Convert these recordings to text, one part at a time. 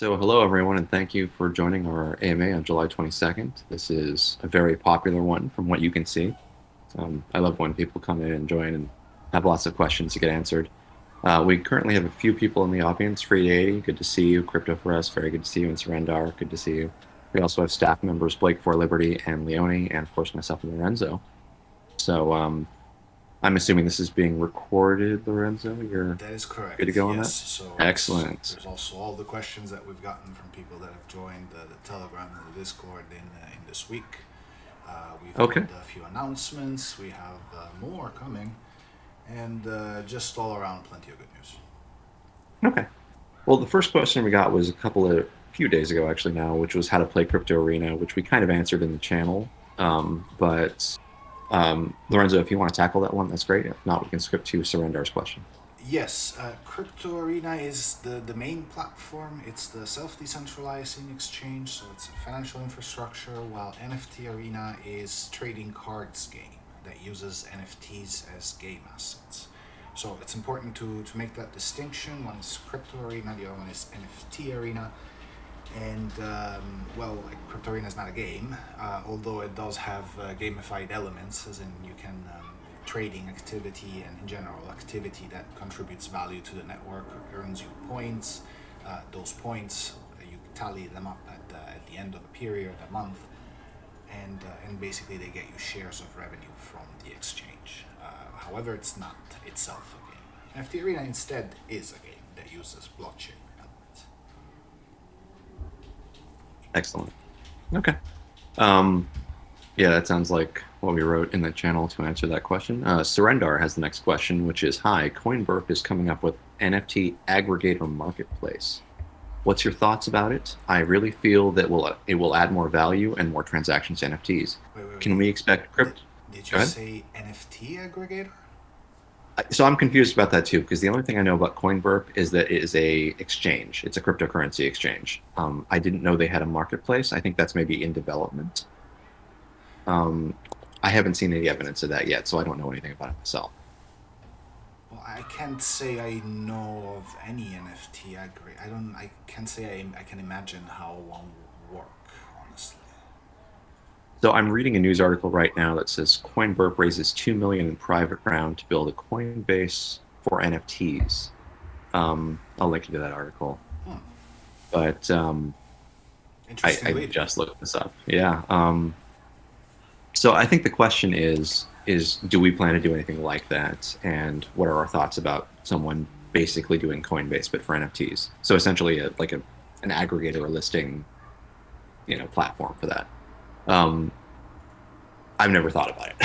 So hello everyone, and thank you for joining our AMA on July 22nd. This is a very popular one from what you can see. I love when people come in and join and have lots of questions to get answered. We currently have a few people in the audience. Free 80, good to see you. Crypto for Us, very good to see you. And Surrendar, good to see you. We also have staff members Blake for Liberty and Leone, and of course myself and Lorenzo. So I'm assuming this is being recorded, Lorenzo. You're That is good to correct, go on yes. that? So Excellent. there's also all the questions that we've gotten from people that have joined the Telegram and the Discord in this week. We've Okay. had a few announcements, we have more coming, and just all around plenty of good news. Okay. Well, the first question we got was a few days ago actually now, which was how to play Crypto Arena, which we kind of answered in the channel. But Lorenzo, if you want to tackle that one, that's great. If not, we can skip to Surrendar's question. Yes, Crypto Arena is the main platform. It's the self-decentralizing exchange, so it's a financial infrastructure, while NFT Arena is trading cards game that uses NFTs as game assets. So it's important to make that distinction. One is Crypto Arena, the other one is NFT Arena. And well, like Crypto Arena is not a game, although it does have gamified elements, as in you can trading activity and in general activity that contributes value to the network earns you points. Those points you tally them up at the end of a period, a month, and basically they get you shares of revenue from the exchange. However, it's not itself a game. NFT Arena instead is a game that uses blockchain elements. Excellent. Okay. Um, yeah, that sounds like what we wrote in the channel to answer that question. Surrendar has the next question, which is, Hi, CoinBurp is coming up with NFT Aggregator Marketplace. What's your thoughts about it? I really feel that it will add more value and more transactions to NFTs. Wait. Can we expect Did, crypto? did you Go ahead. say NFT aggregator? So I'm confused about that too, because the only thing I know about CoinBurp is that it is a exchange. It's a cryptocurrency exchange. I didn't know they had a marketplace. I think that's maybe in development. Um, I haven't seen any evidence of that yet, so I don't know anything about it myself. Well, I can't say I know of any NFT aggregator. I can't say I can imagine how one would work, honestly. So I'm reading a news article right now that says CoinBurp raises 2 million in private round to build a Coinbase for NFTs. I'll link you to that article. Hmm. But Interesting I read. just looked this up. Yeah. So I think the question is do we plan to do anything like that? And what are our thoughts about someone basically doing Coinbase but for NFTs? So essentially an aggregator or listing, platform for that. Um, I've never thought about it.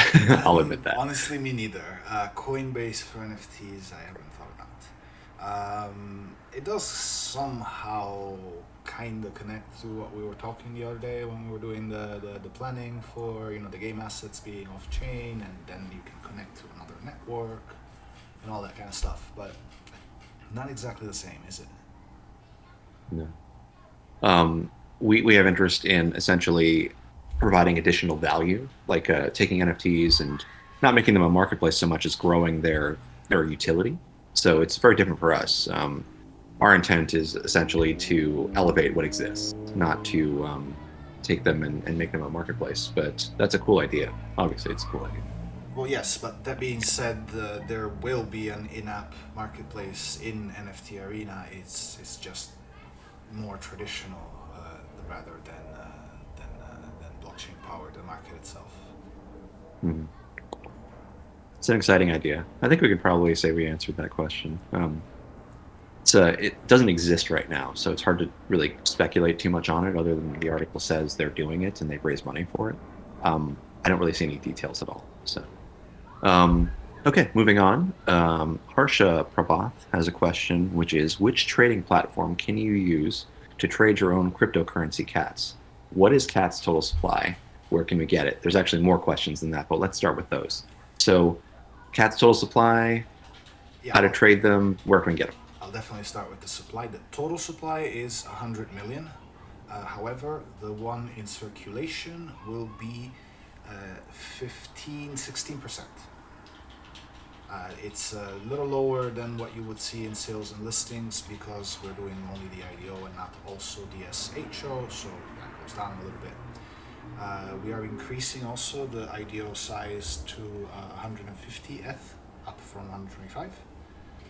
I'll admit that. Honestly, me neither. Coinbase for NFTs, I haven't thought about. It does somehow kind of connect to what we were talking the other day when we were doing the planning for the game assets being off chain, and then you can connect to another network and all that kind of stuff. But not exactly the same, is it? No. We have interest in essentially providing additional value, like taking NFTs and not making them a marketplace so much as growing their utility. So it's very different for us. Our intent is essentially to elevate what exists, not to take them and make them a marketplace. But that's a cool idea. Obviously, it's a cool idea. Well, yes, but that being said, there will be an in-app marketplace in NFT Arena. It's just more traditional rather than blockchain powered the market itself. Mhm. It's an exciting idea. I think we could probably say we answered that question. It doesn't exist right now, so it's hard to really speculate too much on it, other than the article says they're doing it and they've raised money for it. I don't really see any details at all. So, okay, moving on. Harsha Prabhath has a question, which is, which trading platform can you use to trade your own cryptocurrency cats? What is cat's total supply? Where can we get it? There's actually more questions than that, but let's start with those. So, cat's total supply, Yeah, how to trade them, where can we get them? I'll definitely start with the supply. The total supply is 100 million. However, the one in circulation will be 15, 16%. It's a little lower than what you would see in sales and listings because we're doing only the IDO and not also the SHO, so that goes down a little bit. We are increasing also the IDO size to 150 ETH, up from 125,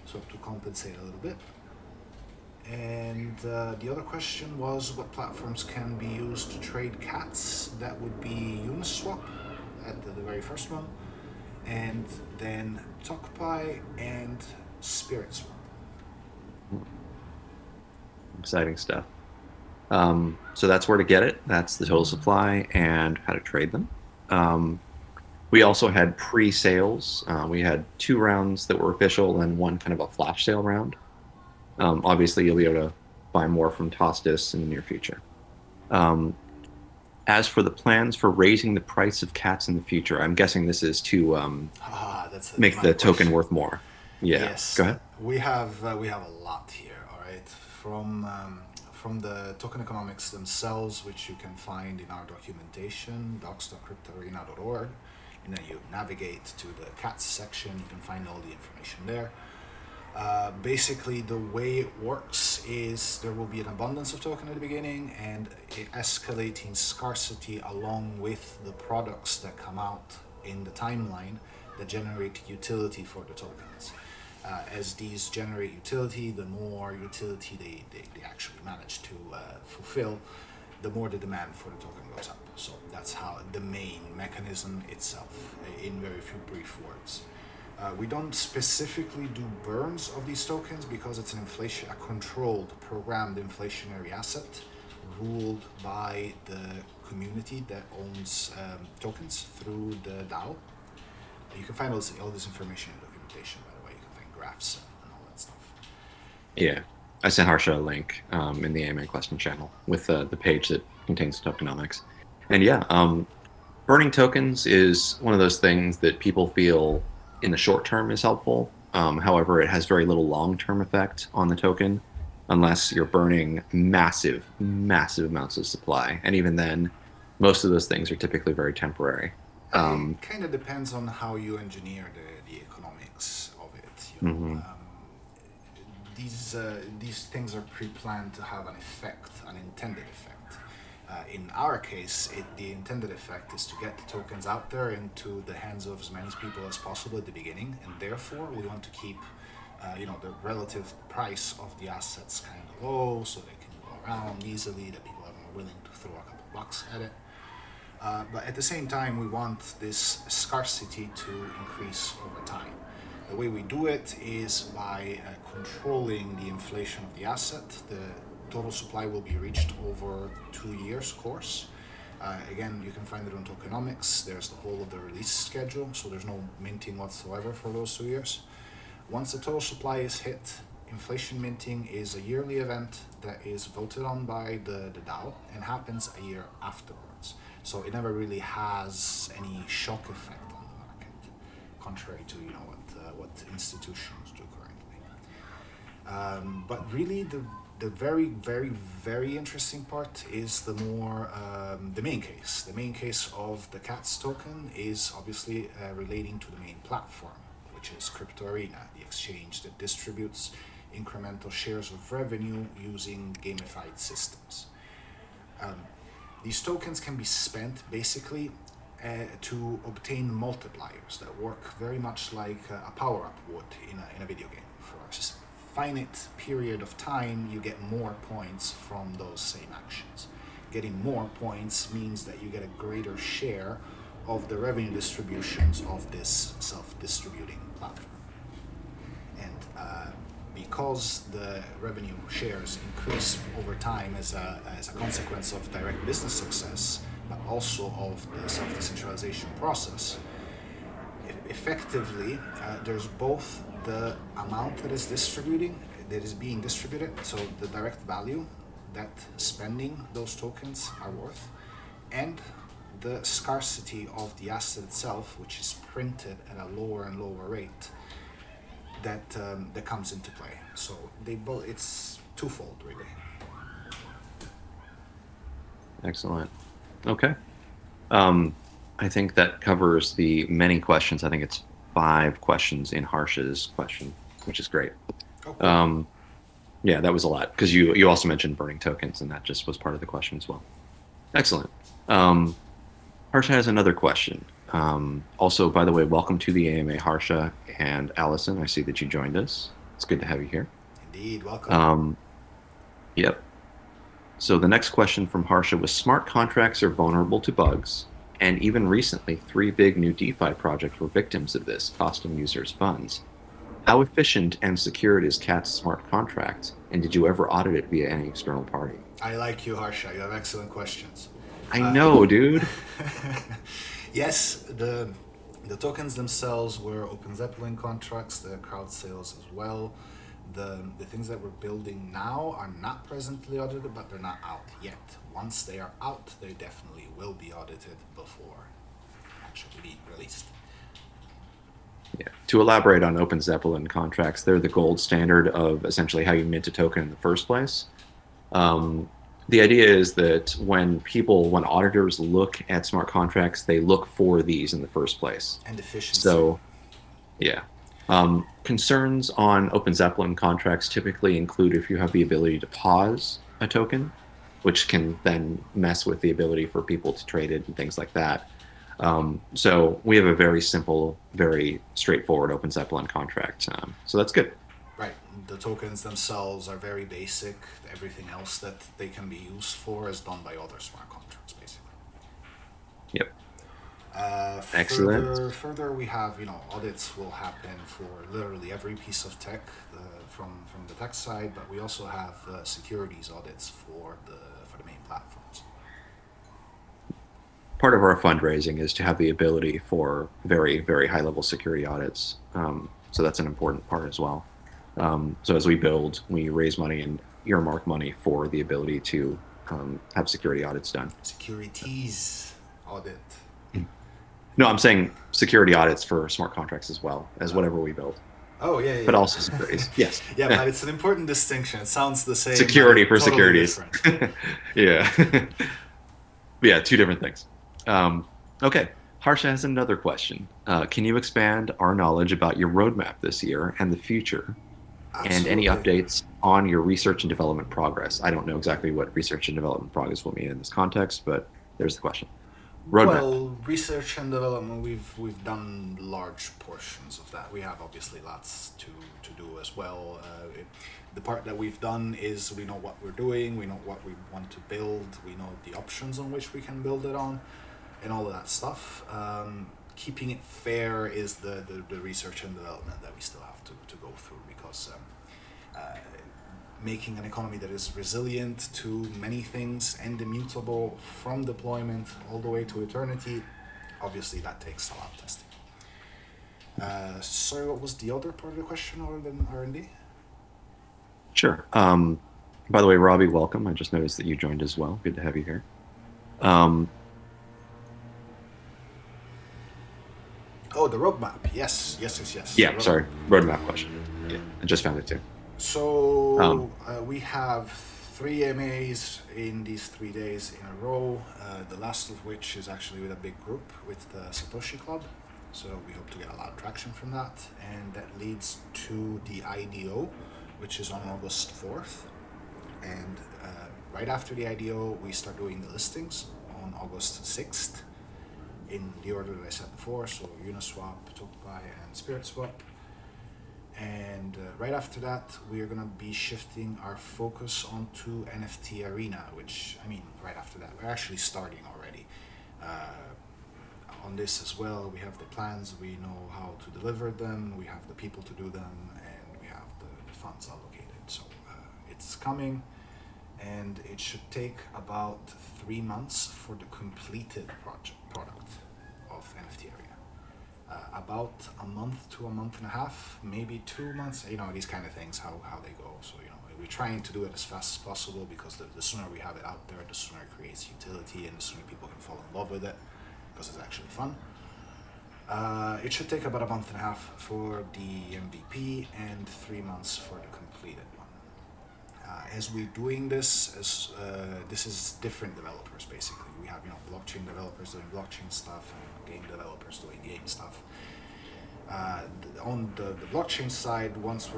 so to compensate a little bit. And the other question was what platforms can be used to trade cats. That would be Uniswap at the very first one, and then TokPi and SpiritSwap. Exciting stuff. So that's where to get it. That's the total supply and how to trade them. We also had pre-sales. We had 2 rounds that were official and one kind of a flash sale round. Obviously, you'll be able to buy more from Tostis in the near future. As for the plans for raising the price of cats in the future, I'm guessing this is to That's make my the token question. worth more. Yeah, Yes, go ahead. we have a lot here. All right, from the token economics themselves, which you can find in our documentation, docs.cryptoarena.org, and then you navigate to the cats section. You can find all the information there. Basically, the way it works is there will be an abundance of token at the beginning and escalating scarcity along with the products that come out in the timeline that generate utility for the tokens. As these generate utility, the more utility they actually manage to fulfill, the more the demand for the token goes up. So that's how the main mechanism itself, in very few brief words. We don't specifically do burns of these tokens because it's a controlled, programmed inflationary asset ruled by the community that owns tokens through the DAO. You can find all this information in documentation, by the way. You can find graphs and all that stuff. Yeah, I sent Harsha a link in the AMA question channel with the page that contains tokenomics. And yeah, burning tokens is one of those things that people feel in the short term is helpful. However, it has very little long-term effect on the token unless you're burning massive, massive amounts of supply. And even then, most of those things are typically very temporary. It kind of depends on how you engineer the economics of it. Mhm. These things are pre-planned to have an effect, an intended effect. In our case, the intended effect is to get the tokens out there into the hands of as many people as possible at the beginning, and therefore we want to keep, the relative price of the assets kind of low, so they can go around easily, that people are more willing to throw a couple bucks at it. But at the same time, we want this scarcity to increase over time. The way we do it is by controlling the inflation of the asset. The total supply will be reached over 2 years course. Again, you can find it on tokenomics. There's the whole of the release schedule, so there's no minting whatsoever for those 2 years. Once the total supply is hit, inflation minting is a yearly event that is voted on by the DAO and happens a year afterwards. So it never really has any shock effect on the market, contrary to what institutions do currently. But really, the very, very, very interesting part is the main case. The main case of the CATS token is obviously relating to the main platform, which is Crypto Arena, the exchange that distributes incremental shares of revenue using gamified systems. These tokens can be spent basically to obtain multipliers that work very much like a power-up would in a video game. For a finite period of time, you get more points from those same actions. Getting more points means that you get a greater share of the revenue distributions of this self-distributing platform. And because the revenue shares increase over time as a consequence of direct business success, but also of the self-decentralization process, effectively there's both the amount that is being distributed, so the direct value that spending those tokens are worth, and the scarcity of the asset itself, which is printed at a lower and lower rate, that comes into play. So it's twofold, really. Excellent. Okay. I think that covers the many questions. I think it's 5 questions in Harsh's question, which is great. Oh, cool. Yeah, that was a lot because you also mentioned burning tokens, and that just was part of the question as well. Excellent. Harsha has another question. Also, by the way, welcome to the AMA, Harsha and Allison. I see that you joined us. It's good to have you here. Indeed, welcome. Yep. So the next question from Harsha was smart contracts are vulnerable to bugs, and even recently, 3 big new DeFi projects were victims of this, costing users funds. How efficient and secured is Cat's smart contract, and did you ever audit it via any external party? I like you, Harsha. You have excellent questions. I know, dude. Yes, the tokens themselves were Open Zeppelin contracts, the crowd sales as well. The things that we're building now are not presently audited, but they're not out yet. Once they are out, they definitely will be audited before actually being released. Yeah. To elaborate on Open Zeppelin contracts, they're the gold standard of essentially how you mint a token in the first place. The idea is that when auditors look at smart contracts, they look for these in the first place. And efficiency. So, yeah. Concerns on Open Zeppelin contracts typically include if you have the ability to pause a token, which can then mess with the ability for people to trade it and things like that. So we have a very simple, very straightforward Open Zeppelin contract. So that's good. Right. The tokens themselves are very basic. Everything else that they can be used for is done by other smart contracts, basically. Yep. Excellent. Further, we have audits will happen for literally every piece of tech from the tech side, but we also have securities audits for the main platforms. Part of our fundraising is to have the ability for very, very high level security audits. So that's an important part as well. So as we build, we raise money and earmark money for the ability to have security audits done. Securities audit. No, I'm saying security audits for smart contracts as well as whatever we build. Oh, yeah. But also securities. Yes. Yeah, but it's an important distinction. It sounds the same. Security for totally securities. Yeah. Yeah, 2 different things. Okay. Harsha has another question. Can you expand our knowledge about your roadmap this year and the future? Absolutely. And any updates on your research and development progress? I don't know exactly what research and development progress will mean in this context, but there's the question. Roadmap. Well, research and development, we've done large portions of that. We have obviously lots to do as well. The part that we've done is we know what we're doing, we know what we want to build, we know the options on which we can build it on, and all of that stuff. Keeping it fair is the research and development that we still have to go through, because making an economy that is resilient to many things and immutable from deployment all the way to eternity, obviously that takes a lot of testing. Sorry, what was the other part of the question other than R&D? Sure. By the way, Robbie, welcome. I just noticed that you joined as well. Good to have you here. Oh, the roadmap. Yes. Yeah, sorry. Roadmap question. Yeah, I just found it too. So we have 3 AMAs in these 3 days in a row, the last of which is actually with a big group with the Satoshi Club. So we hope to get a lot of traction from that. And that leads to the IDO, which is on August 4th. And right after the IDO, we start doing the listings on August 6th in the order that I said before. So Uniswap, TokeBuy, and SpiritSwap. And right after that, we are going to be shifting our focus onto NFT Arena, which, right after that, we're actually starting already on this as well. We have the plans, we know how to deliver them, we have the people to do them, and we have the funds allocated. So it's coming, and it should take about 3 months for the completed product of NFT Arena. About a month to a month and a half, maybe 2 months, these kind of things, how they go. So, we're trying to do it as fast as possible, because the sooner we have it out there, the sooner it creates utility, and the sooner people can fall in love with it, because it's actually fun. It should take about a month and a half for the MVP and 3 months for the completed one. As we're doing this, this is different developers, basically. We have blockchain developers doing blockchain stuff, and game developers doing game stuff. On the blockchain side, once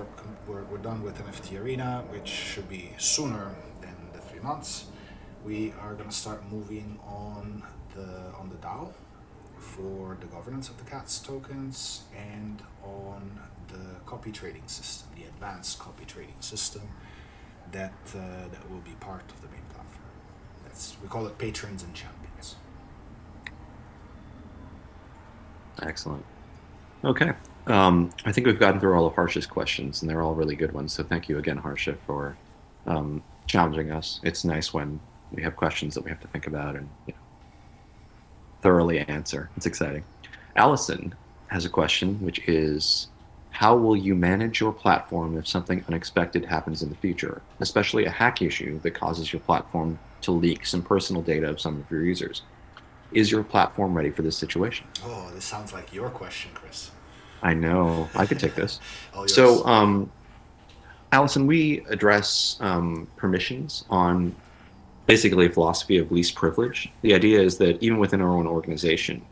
we're done with NFT Arena, which should be sooner than the 3 months, we are going to start moving on the DAO for the governance of the CATS tokens and on the copy trading system, the advanced copy trading system that will be part of the main platform. We call it patrons and champions. Excellent. Okay. I think we've gotten through all of Harsh's questions, and they're all really good ones. So thank you again, Harsha, for challenging us. It's nice when we have questions that we have to think about and thoroughly answer. It's exciting. Allison has a question, which is, how will you manage your platform if something unexpected happens in the future, especially a hack issue that causes your platform to leak some personal data of some of your users? Is your platform ready for this situation? Oh, this sounds like your question, Chris. I know. I could take this. All yours. So, Allison, we address permissions on basically a philosophy of least privilege. The idea is that even within our own organization,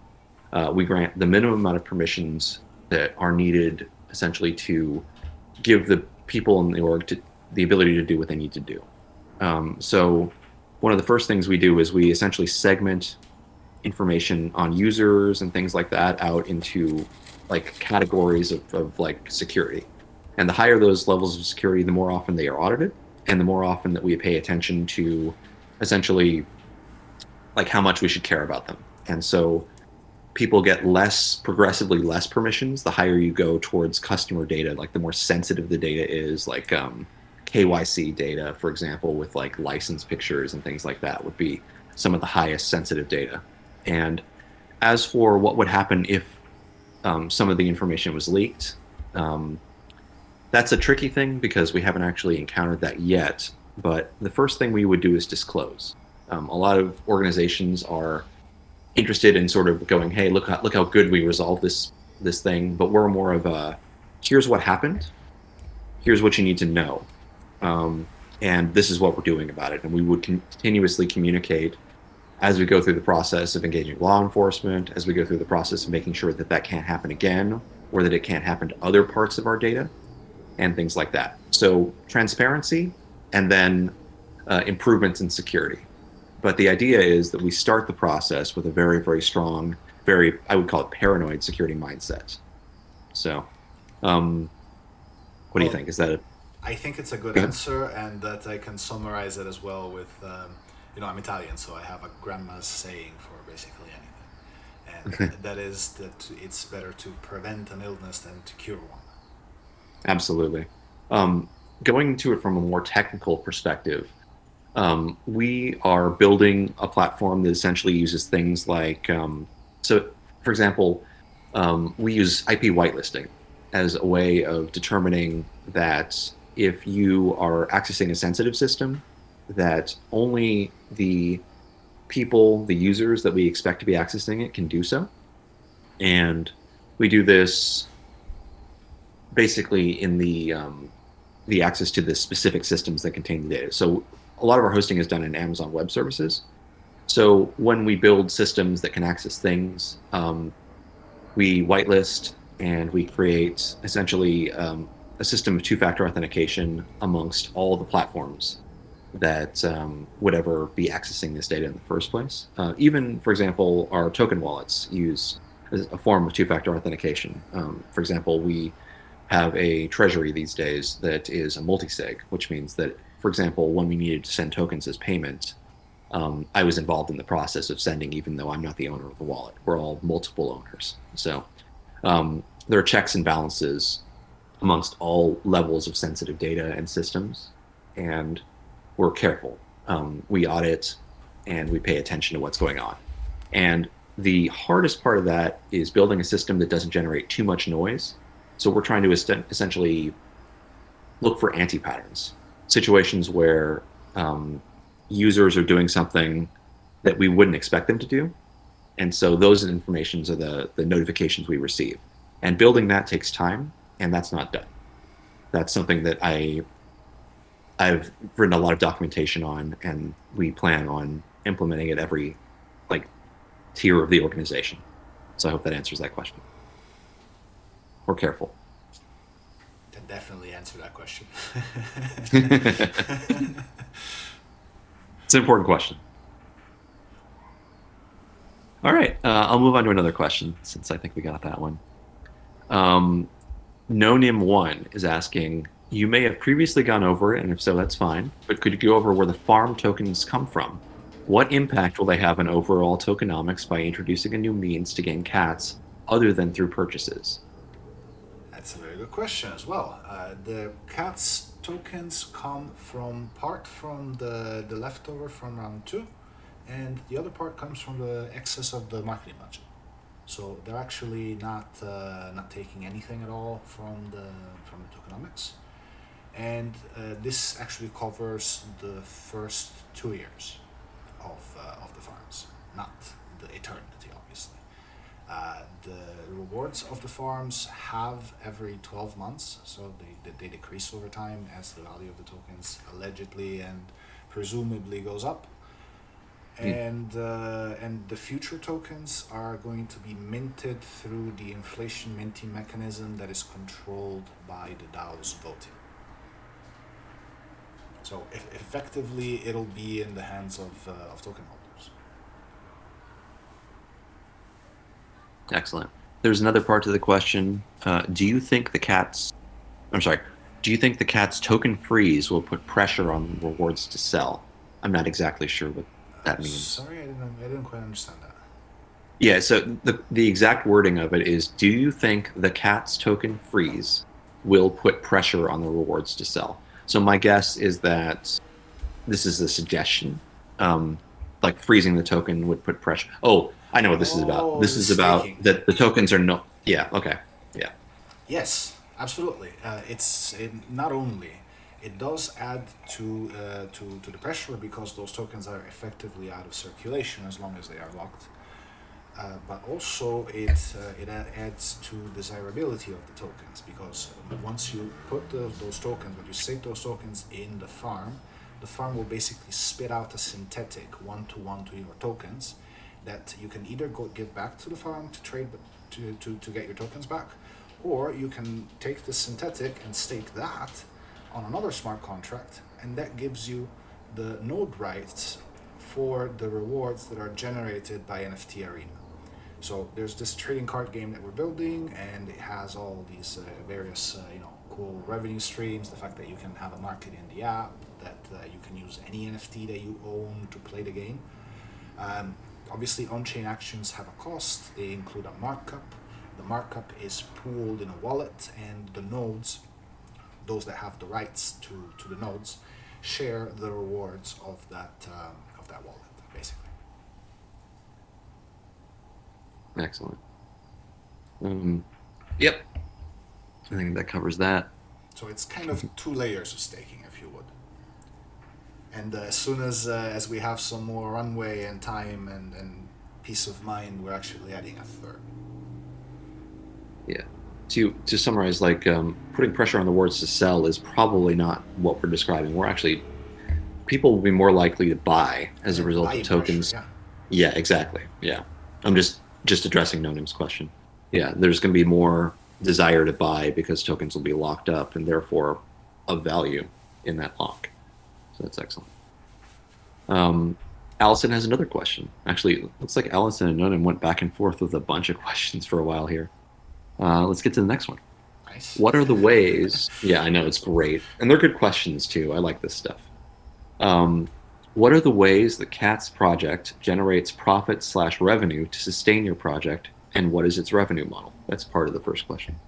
we grant the minimum amount of permissions that are needed essentially to give the people in the org the ability to do what they need to do. So one of the first things we do is we essentially segment information on users and things like that out into like categories of like security. And the higher those levels of security, the more often they are audited, and the more often that we pay attention to essentially like how much we should care about them. And so people get progressively less permissions the higher you go towards customer data, like the more sensitive the data is, like KYC data, for example, with like license pictures and things like that would be some of the highest sensitive data. And as for what would happen if some of the information was leaked, that's a tricky thing because we haven't actually encountered that yet. But the first thing we would do is disclose. A lot of organizations are interested in sort of going, hey, look how good we resolved this thing. But we're more of a, here's what happened, here's what you need to know, and this is what we're doing about it. And we would continuously communicate as we go through the process of engaging law enforcement, as we go through the process of making sure that that can't happen again, or that it can't happen to other parts of our data, and things like that. So transparency, and then improvements in security. But the idea is that we start the process with a very, very strong, I would call it paranoid security mindset. So what do you think? Is that I think it's a good answer, and that I can summarize it as well with, I'm Italian, so I have a grandma's saying for basically anything. And that is that it's better to prevent an illness than to cure one. Absolutely. Going to it from a more technical perspective, we are building a platform that essentially uses things like, so for example, we use IP whitelisting as a way of determining that if you are accessing a sensitive system, that only the people, the users that we expect to be accessing it can do so. And we do this basically in the access to the specific systems that contain the data. So a lot of our hosting is done in Amazon Web Services. So when we build systems that can access things, we whitelist and we create essentially a system of two-factor authentication amongst all the platforms that would ever be accessing this data in the first place. Even, for example, our token wallets use a form of two-factor authentication. For example, we have a treasury these days that is a multi-sig, which means that, for example, when we needed to send tokens as payment, I was involved in the process of sending, even though I'm not the owner of the wallet. We're all multiple owners. So there are checks and balances amongst all levels of sensitive data and systems, and we're careful. We audit and we pay attention to what's going on. And the hardest part of that is building a system that doesn't generate too much noise. So we're trying to essentially look for anti-patterns, situations where users are doing something that we wouldn't expect them to do. And so those informations are the notifications we receive. And building that takes time, and that's not done. That's something that I've written a lot of documentation on, and we plan on implementing at every tier of the organization. So I hope that answers that question. or careful? That definitely answer that question. It's an important question. All right, I'll move on to another question since I think we got that one. Um, NoNim1 is asking, you may have previously gone over it, and if so, that's fine, but could you go over where the farm tokens come from? What impact will they have on overall tokenomics by introducing a new means to gain cats other than through purchases? That's a very good question as well. The CATS tokens come from part from the leftover from round two, and the other part comes from the excess of the marketing budget. So they're actually not taking anything at all from the tokenomics, and this actually covers the first 2 years of the farms, not the eternity, obviously. The rewards of the farms have every 12 months, so they decrease over time as the value of the tokens allegedly and presumably goes up. And the future tokens are going to be minted through the inflation minting mechanism that is controlled by the DAO's voting. So effectively, it'll be in the hands of token holders. Excellent. There's another part to the question. Do you think the cat's token freeze will put pressure on rewards to sell? I'm not exactly sure what that means. Sorry, I didn't quite understand that. Yeah, so the exact wording of it is, do you think the cat's token freeze will put pressure on the rewards to sell? So my guess is that this is a suggestion. Like freezing the token would put pressure. Oh, I know what this is about. Oh, This the is about staking. that the tokens are no. Yeah, okay. Yeah. Yes, absolutely. Not only it does add to the pressure because those tokens are effectively out of circulation as long as they are locked. But also it adds to desirability of the tokens because once you put those tokens, when you stake those tokens in the farm will basically spit out a synthetic one-to-one to your tokens that you can either give back to the farm to trade to get your tokens back, or you can take the synthetic and stake that on another smart contract, and that gives you the node rights for the rewards that are generated by NFT Arena. So there's this trading card game that we're building, and it has all these various cool revenue streams. The fact that you can have a market in the app, that you can use any NFT that you own to play the game. Obviously, on-chain actions have a cost. They include a markup. The markup is pooled in a wallet, and the nodes, those that have the rights to the nodes, share the rewards of that wallet, basically. Excellent. Yep. I think that covers that. So it's kind of 2 layers of staking, if you would. And as soon as we have some more runway and time and peace of mind, we're actually adding a third. Yeah. To summarize, like putting pressure on the rewards to sell is probably not what we're describing. We're actually people will be more likely to buy as a result of tokens. Pressure, Yeah, exactly. Yeah. I'm just addressing NoNim's question. Yeah, there's going to be more desire to buy because tokens will be locked up and therefore of value in that lock. So that's excellent. Allison has another question. Actually, it looks like Allison and NoNim went back and forth with a bunch of questions for a while here. Let's get to the next one. Nice. What are the ways? Yeah, I know, it's great. And they're good questions too. I like this stuff. What are the ways the CATS project generates profit/revenue to sustain your project, and what is its revenue model? That's part of the first question.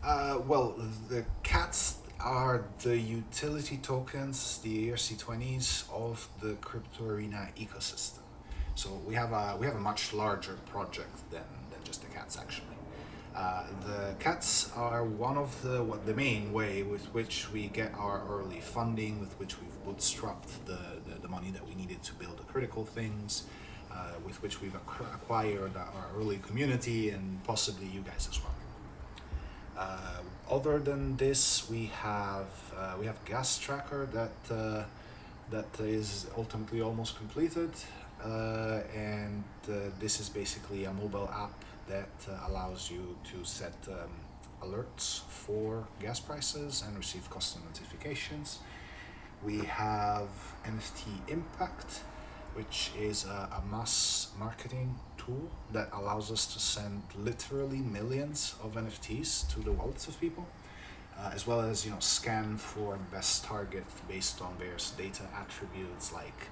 Well, the CATs are the utility tokens, the ERC20s of the crypto arena ecosystem. So we have a much larger project than just the CATs actually. The CATs are one of the main way with which we get our early funding, with which we've bootstrapped the money that we needed to build the critical things, with which we've acquired our early community and possibly you guys as well. Other than this, we have Gas Tracker that is ultimately almost completed, and this is basically a mobile app that allows you to set alerts for gas prices and receive custom notifications. We have NFT Impact, which is a mass marketing tool that allows us to send literally millions of NFTs to the wallets of people, as well as scan for the best target based on various data attributes like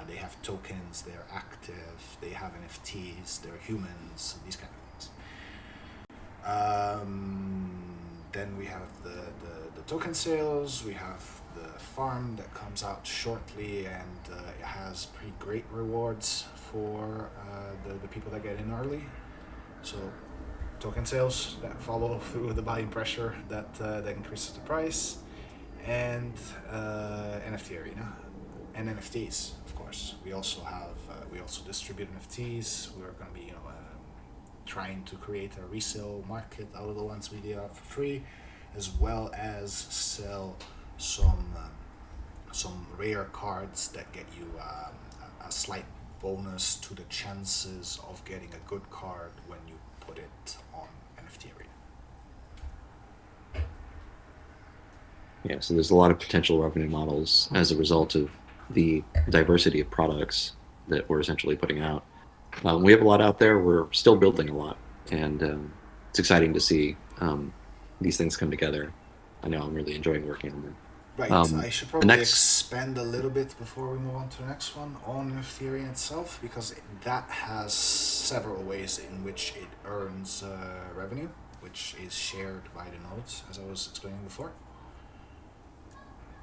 they have tokens, they're active, they have NFTs, they're humans, these kind of things. Then we have the token sales, we have the farm that comes out shortly, and it has pretty great rewards for the people that get in early. So token sales that follow through the buying pressure that increases the price, and NFT Arena and NFTs, of course. We also distribute NFTs. We're going to be trying to create a resale market out of the ones we did out for free, as well as sell some rare cards that get you a slight bonus to the chances of getting a good card when you put it on NFT Arena. Yeah, so there's a lot of potential revenue models as a result of the diversity of products that we're essentially putting out. We have a lot out there. We're still building a lot, and it's exciting to see these things come together. I know I'm really enjoying working on them. Right, I should The probably next, expand a little bit before we move on to the next one on NFT Arena itself, because that has several ways in which it earns revenue, which is shared by the nodes, as I was explaining before.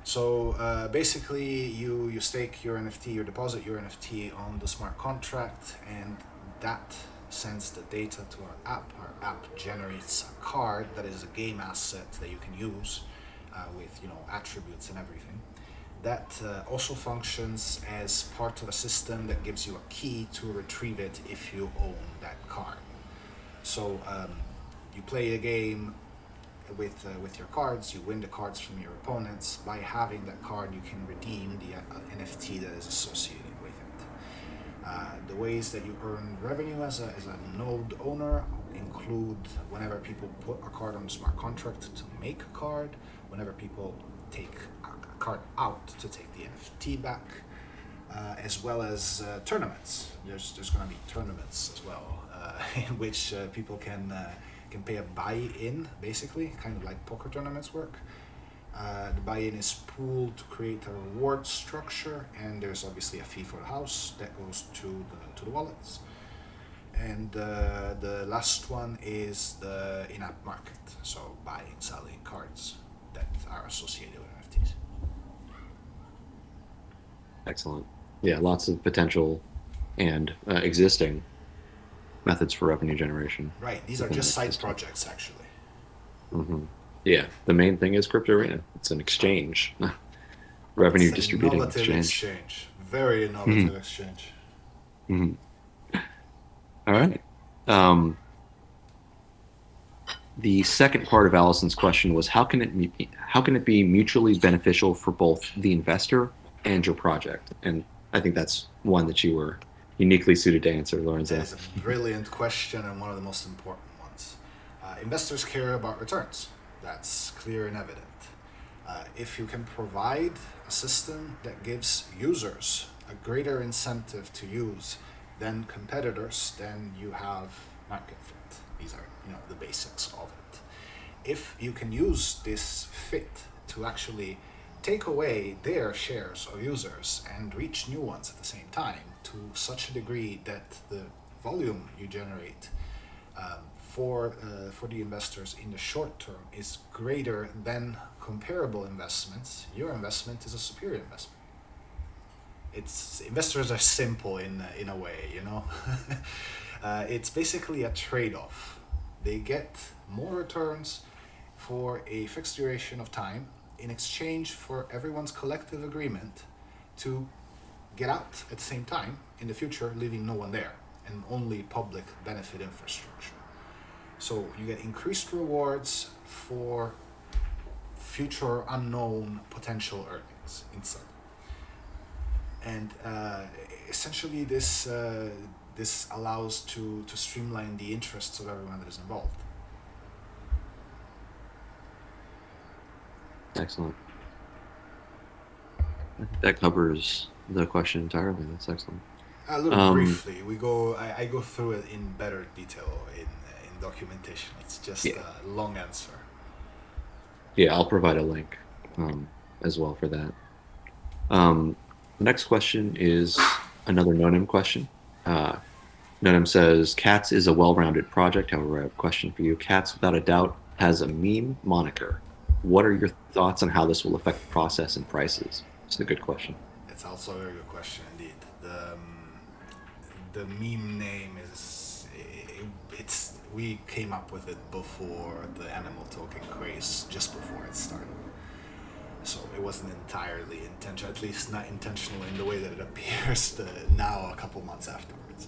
So basically, you stake your NFT, you deposit your NFT on the smart contract, and that sends the data to our app. Our app generates a card that is a game asset that you can use with attributes and everything. That also functions as part of a system that gives you a key to retrieve it if you own that card. So you play a game with your cards, you win the cards from your opponents. By having that card, you can redeem the NFT that is associated with it. The ways that you earn revenue as a node owner include whenever people put a card on the smart contract to make a card, whenever people take a card out to take the NFT back, as well as tournaments. There's going to be tournaments as well, in which people can pay a buy-in, basically, kind of like poker tournaments work. The buy-in is pooled to create a reward structure, and there's obviously a fee for the house that goes to the wallets. And the last one is the in-app market, so buying, selling cards that are associated with NFTs. excellent. Yeah, lots of potential and existing methods for revenue generation. Right, these are within just that side system. projects, actually. Yeah, the main thing is Crypto Arena. It's an exchange, revenue It's an distributing innovative exchange. exchange, very Mhm, innovative exchange. mhm. All right. Um, the second part of Allison's question was how can it be mutually beneficial for both the investor and your project? And I think that's one that you were uniquely suited to answer, That Lorenzo. is a brilliant question and one of the most important ones. Investors care about returns. That's clear and evident. If you can provide a system that gives users a greater incentive to use than competitors, then you have market fit. These are, the basics of it. If you can use this fit to actually take away their shares of users and reach new ones at the same time to such a degree that the volume you generate for the investors in the short term is greater than comparable investments, your investment is a superior investment. It's investors are simple in a way, it's basically a trade-off. They get more returns for a fixed duration of time in exchange for everyone's collective agreement to get out at the same time in the future, leaving no one there and only public benefit infrastructure. So you get increased rewards for future unknown potential earnings inside. And essentially this allows to streamline the interests of everyone that is involved. Excellent. I think that covers the question entirely. That's excellent. A little Um, briefly, I go through it in better detail in documentation. It's just yeah, a long answer. yeah, I'll provide a link as well for that. Um, the next question is another NoNim question. Uh, NoNim says, Cats is a well-rounded project. However, I have a question for you. Cats, without a doubt, has a meme moniker. What are your thoughts on how this will affect the process and prices? It's a good question. It's also a very good question indeed. The meme name is it's we came up with it before the animal token craze, just before it started. So it wasn't entirely intentional, at least not intentional in the way that it appears now a couple months afterwards.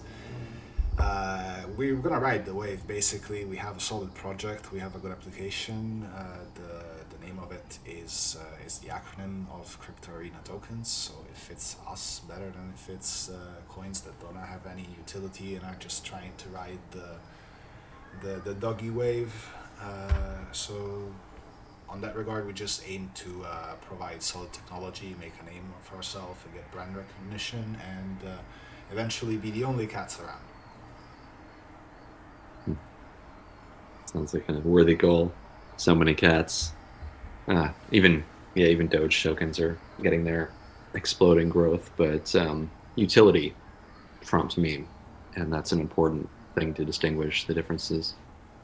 We're gonna ride the wave. Basically, we have a solid project. We have a good application. The name of it is the acronym of Crypto Arena tokens. So it fits us better than it fits coins that don't have any utility and are just trying to ride the doggy wave. So on that regard, we just aim to provide solid technology, make a name for ourselves, and get brand recognition, and eventually be the only cats around. Hmm. Sounds like a worthy goal. So many cats. Even Doge tokens are getting their exploding growth, but utility trumps meme, and that's an important thing to distinguish the differences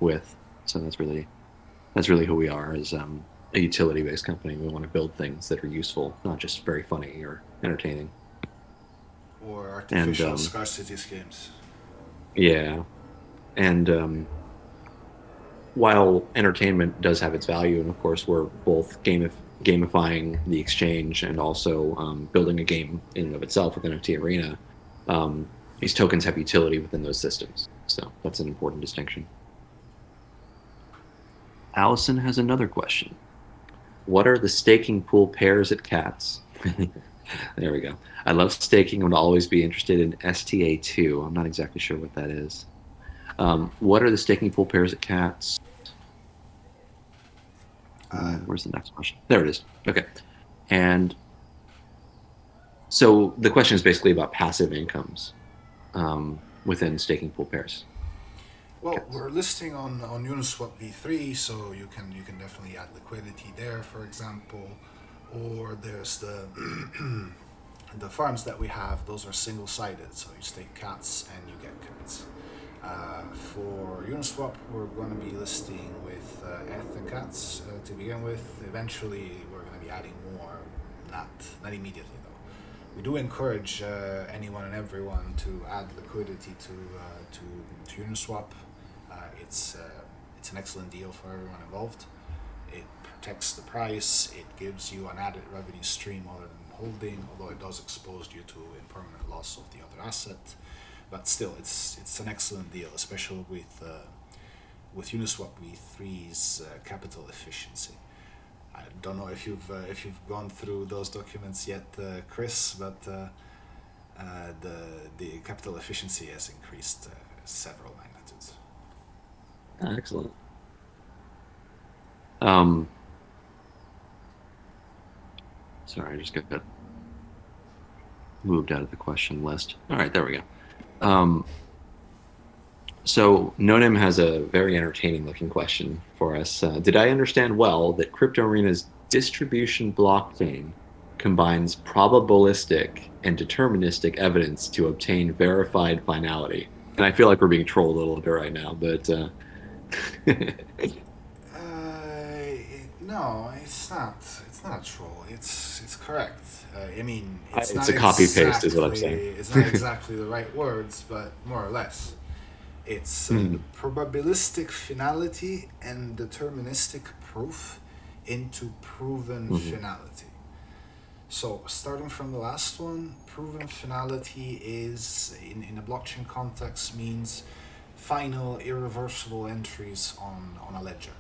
with. So that's really who we are as a utility-based company. We want to build things that are useful, not just very funny or entertaining. Or And artificial scarcity schemes. yeah, and while entertainment does have its value, and of course we're both gamifying the exchange and also building a game in and of itself with NFT Arena, these tokens have utility within those systems. So that's an important distinction. Allison has another question. What are the staking pool pairs at Cats? There we go. I love staking and would always be interested in STA2. I'm not exactly sure what that is. What are the staking pool pairs at Cats? Uh, Where's the next question? There it is. Okay. And so the question is basically about passive incomes within staking pool pairs. well, Cats. we're listing on Uniswap v3, so you can definitely add liquidity there, for example. Or there's the the farms that we have; those are single-sided, so you stake cats and you get cats. For Uniswap, we're going to be listing with ETH and cats to begin with. Eventually, we're going to be adding more, not immediately though. We do encourage anyone and everyone to add liquidity to Uniswap. It's an excellent deal for everyone involved. It protects the price. It gives you an added revenue stream other than holding, although it does expose you to impermanent loss of the other asset. But still, it's an excellent deal, especially with Uniswap v3's capital efficiency. I don't know if you've gone through those documents yet, Chris, but the capital efficiency has increased several magnitudes. Excellent. Um, sorry, I just got moved out of the question list. All right, there we go. So Nonim has a very entertaining looking question for us. Did I understand well that Crypto Arena's distribution blockchain combines probabilistic and deterministic evidence to obtain verified finality? And I feel like we're being trolled a little bit right now, but No, it's not. It's not a troll. It's correct. I mean, it's it's not a copy paste, is what I'm saying. exactly it's not exactly the right words, but more or less. It's Mhm. probabilistic finality and deterministic proof into proven Mhm. finality. So, starting from the last one, proven finality is, in a blockchain context, means final irreversible entries on a ledger.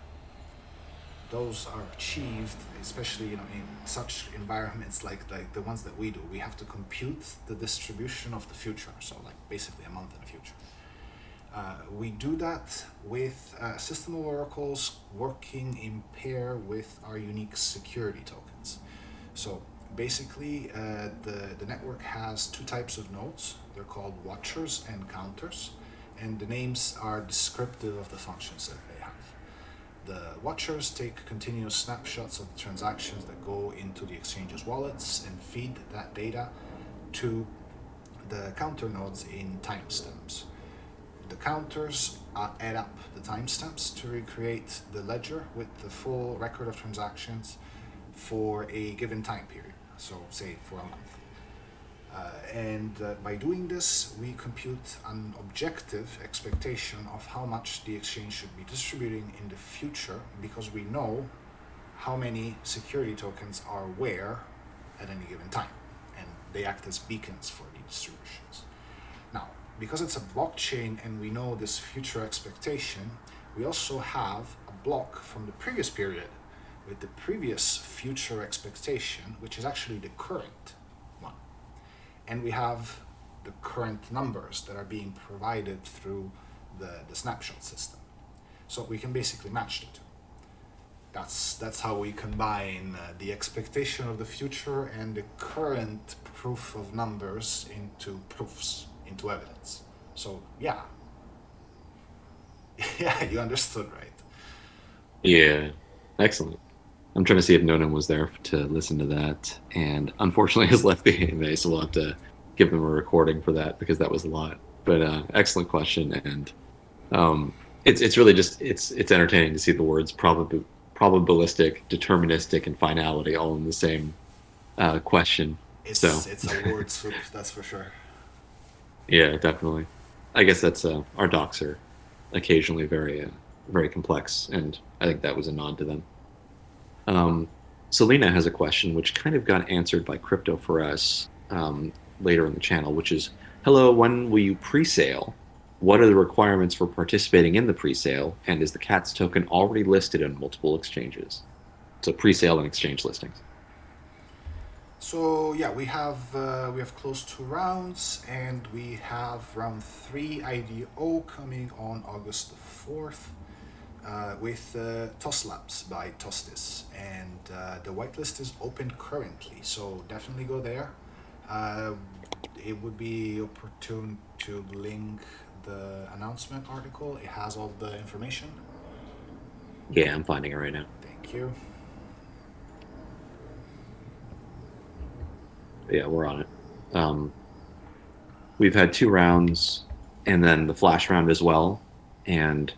Those are achieved, especially in such environments like the ones that we do. We have to compute the distribution of the future, so like basically a month in the future. We do that with system of oracles working in pair with our unique security tokens. So basically, the network has two types of nodes. They're called watchers and counters, and the names are descriptive of the functions that they have. The watchers take continuous snapshots of the transactions that go into the exchange's wallets and feed that data to the counter nodes in timestamps. The counters add up the timestamps to recreate the ledger with the full record of transactions for a given time period, so say for a month. And by doing this, we compute an objective expectation of how much the exchange should be distributing in the future, because we know how many security tokens are where at any given time, and they act as beacons for the distributions. Now, because it's a blockchain and we know this future expectation, we also have a block from the previous period with the previous future expectation, which is actually the current one. And we have the current numbers that are being provided through the snapshot system. So we can basically match the two. That's how we combine the expectation of the future and the current proof of numbers into proofs, into evidence. So yeah, yeah, you understood, right? Yeah, excellent. I'm trying to see if Nonan was there to listen to that, and unfortunately has left the AMA, so we'll have to give him a recording for that because that was a lot. But excellent question, and it's really just it's entertaining to see the words probabilistic, deterministic, and finality all in the same question. So It's a word soup, that's for sure. yeah, definitely. I guess that's our docs are occasionally very complex, and I think that was a nod to them. Um, Selena has a question which kind of got answered by Crypto for us later in the channel, which is, hello, when will you pre-sale? What are the requirements for participating in the pre-sale? And is the CATS token already listed on multiple exchanges? So pre-sale and exchange listings. So yeah, we have closed two rounds, and we have round three IDO coming on August the 4th. With TOS Labs by Tostis, and the whitelist is open currently, so definitely go there. Uh, it would be opportune to link the announcement article. It has all the information. Yeah, I'm finding it right now. Thank you. Yeah, we're on it. Um, we've had two rounds and then the flash round as well. And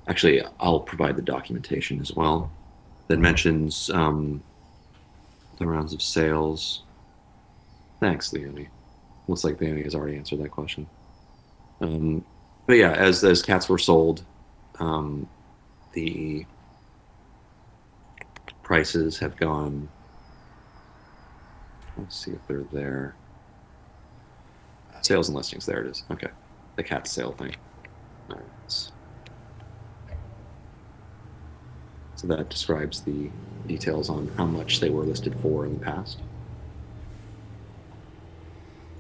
actually, I'll provide the documentation as well that mentions the rounds of sales. Thanks, Leonie. Looks like Leonie has already answered that question. But yeah, as cats were sold, um, the prices have gone. Let's see if they're there. Sales and listings. There it is. Okay, the cat sale thing. All right. So that describes the details on how much they were listed for in the past.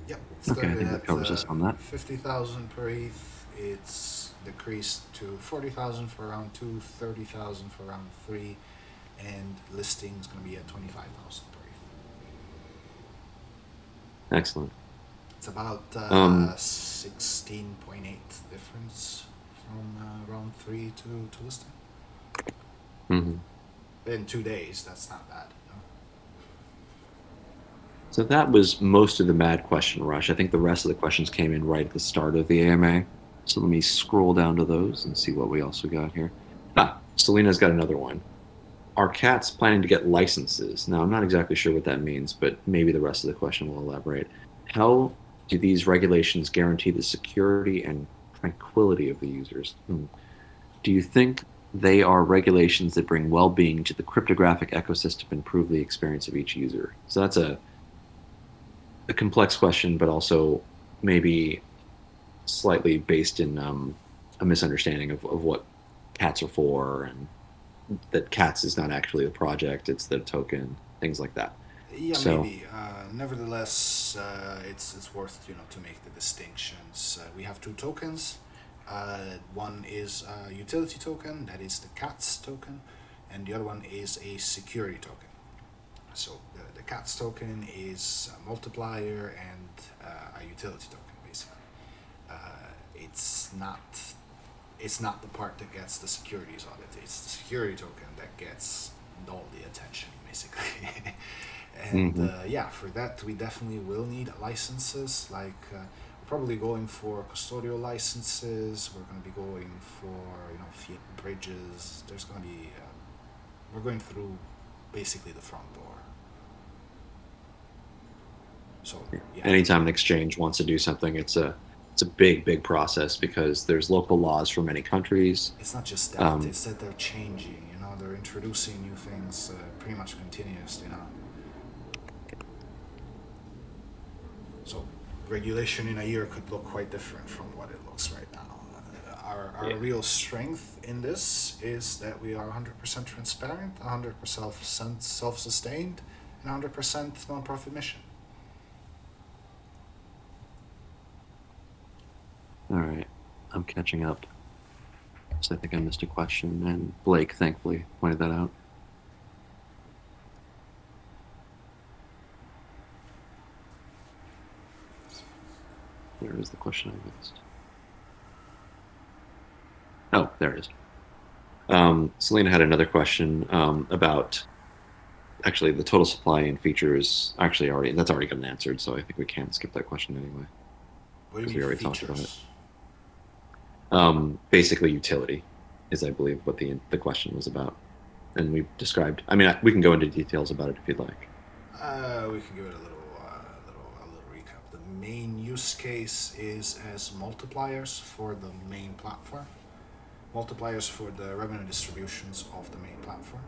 Yep. It Okay, I started think that at covers us on that. 50,000 per ETH. It's decreased to 40,000 for round two, 30,000 for round three, and listing is going to be at 25,000 per ETH. Excellent. It's about Um, 16.8 difference from round three to listing. mhm. In 2 days, that's not bad. So that was most of the mad question rush. I think the rest of the questions came in right at the start of the AMA. So let me scroll down to those and see what we also got here. Selena's got another one. Are cats planning to get licenses? Now, I'm not exactly sure what that means, but maybe the rest of the question will elaborate. How do these regulations guarantee the security and tranquility of the users? Do you think they are regulations that bring well-being to the cryptographic ecosystem and improve the experience of each user? So that's a complex question, but also maybe slightly based in a misunderstanding of what cats are for, and that cats is not actually the project, it's the token, things like that. Yeah, So maybe. Nevertheless, it's worth to make the distinctions. We have two tokens, One is a utility token, that is the CATS token, and the other one is a security token. So the CATS token is a multiplier and a utility token, basically. It's not the part that gets the securities audit. It's the security token that gets all the attention, basically. And Hmm. yeah, for that we definitely will need licenses. Like we're probably going for custodial licenses. We're going to be going for fiat bridges. There's going to be we're going through basically the front door. So Yeah. yeah, Anytime an exchange wants to do something, it's a big process because there's local laws for many countries. it's not just that. Um, It's that they're changing. They're introducing new things pretty much continuously now. So regulation in a year could look quite different from what it looks right now. Our yeah. real strength in this is that we are 100% transparent, 100% self-sustained, and 100% non-profit mission. All right, I'm catching up. So I think I missed a question, and Blake thankfully pointed that out. Where is the question I missed? Oh, there it is. Selena had another question about actually the total supply and features. Actually, that's already gotten answered, so I think we can skip that question anyway What do you because mean we already talked about it. features? Basically, utility is, I believe, what the question was about, and we've described. I mean, we can go into details about it if you'd like. We can give it a little recap. The main use case is as multipliers for the main platform, multipliers for the revenue distributions of the main platform.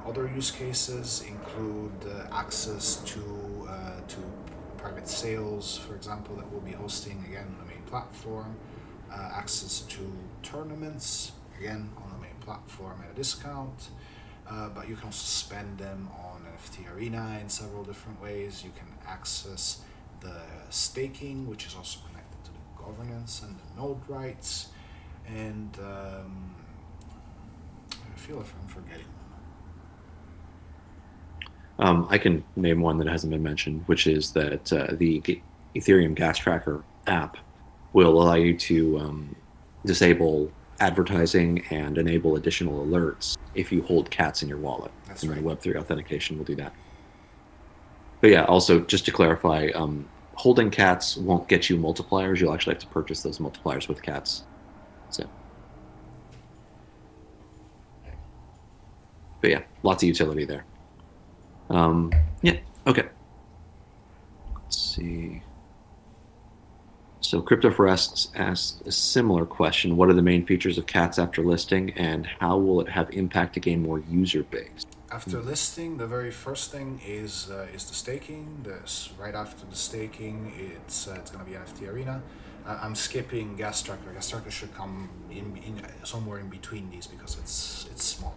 Other use cases include access to private sales, for example, that we'll be hosting again on the main platform. Access to tournaments again on the main platform at a discount. But you can also spend them on NFT Arena in several different ways. You can access the staking, which is also connected to the governance and the node rights. And I feel if I'm forgetting. I can name one that hasn't been mentioned, which is that the Ethereum Gas Tracker app will allow you to disable advertising and enable additional alerts if you hold cats in your wallet. That's And then right. Web3 authentication will do that. But yeah, also just to clarify, holding cats won't get you multipliers. You'll actually have to purchase those multipliers with cats. So, but yeah, lots of utility there. Yeah, okay. Let's see. So Crypto4Us asked a similar question. What are the main features of cats after listing, and how will it have impact to gain more user base? After listing, the very first thing is the staking. Right after the staking, it's going to be NFT Arena. I'm skipping Gas Tracker. Gas Tracker should come in somewhere in between these because it's smaller.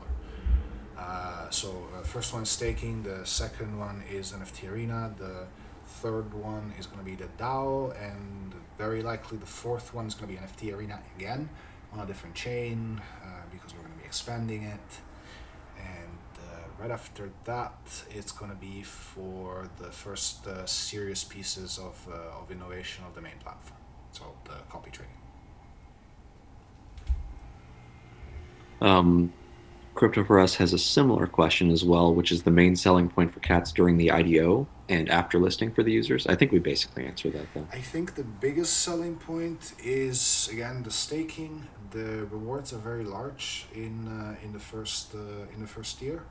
First one is staking. The second one is NFT Arena. The third one is going to be the DAO, and very likely the fourth one is going to be NFT Arena again on a different chain because we're going to be expanding it. And right after that, it's going to be for the first serious pieces of innovation of the main platform. So the copy trading. Crypto4Us has a similar question as well, which is the main selling point for cats during the IDO and after listing for the users. I think we basically answered that though. I think the biggest selling point is again the staking. The rewards are very large in the first year.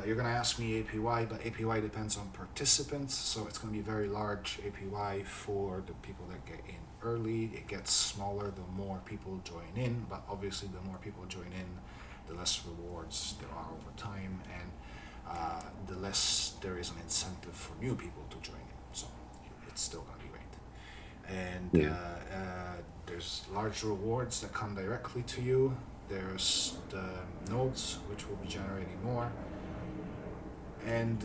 You're gonna ask me APY, but APY depends on participants, so it's gonna be very large APY for the people that get in early. It gets smaller the more people join in, but obviously the more people join in, the less rewards there are over time, and the less there is an incentive for new people to join in. So it's still gonna be great. And Yeah. there's large rewards that come directly to you. There's the nodes, which will be generating more, and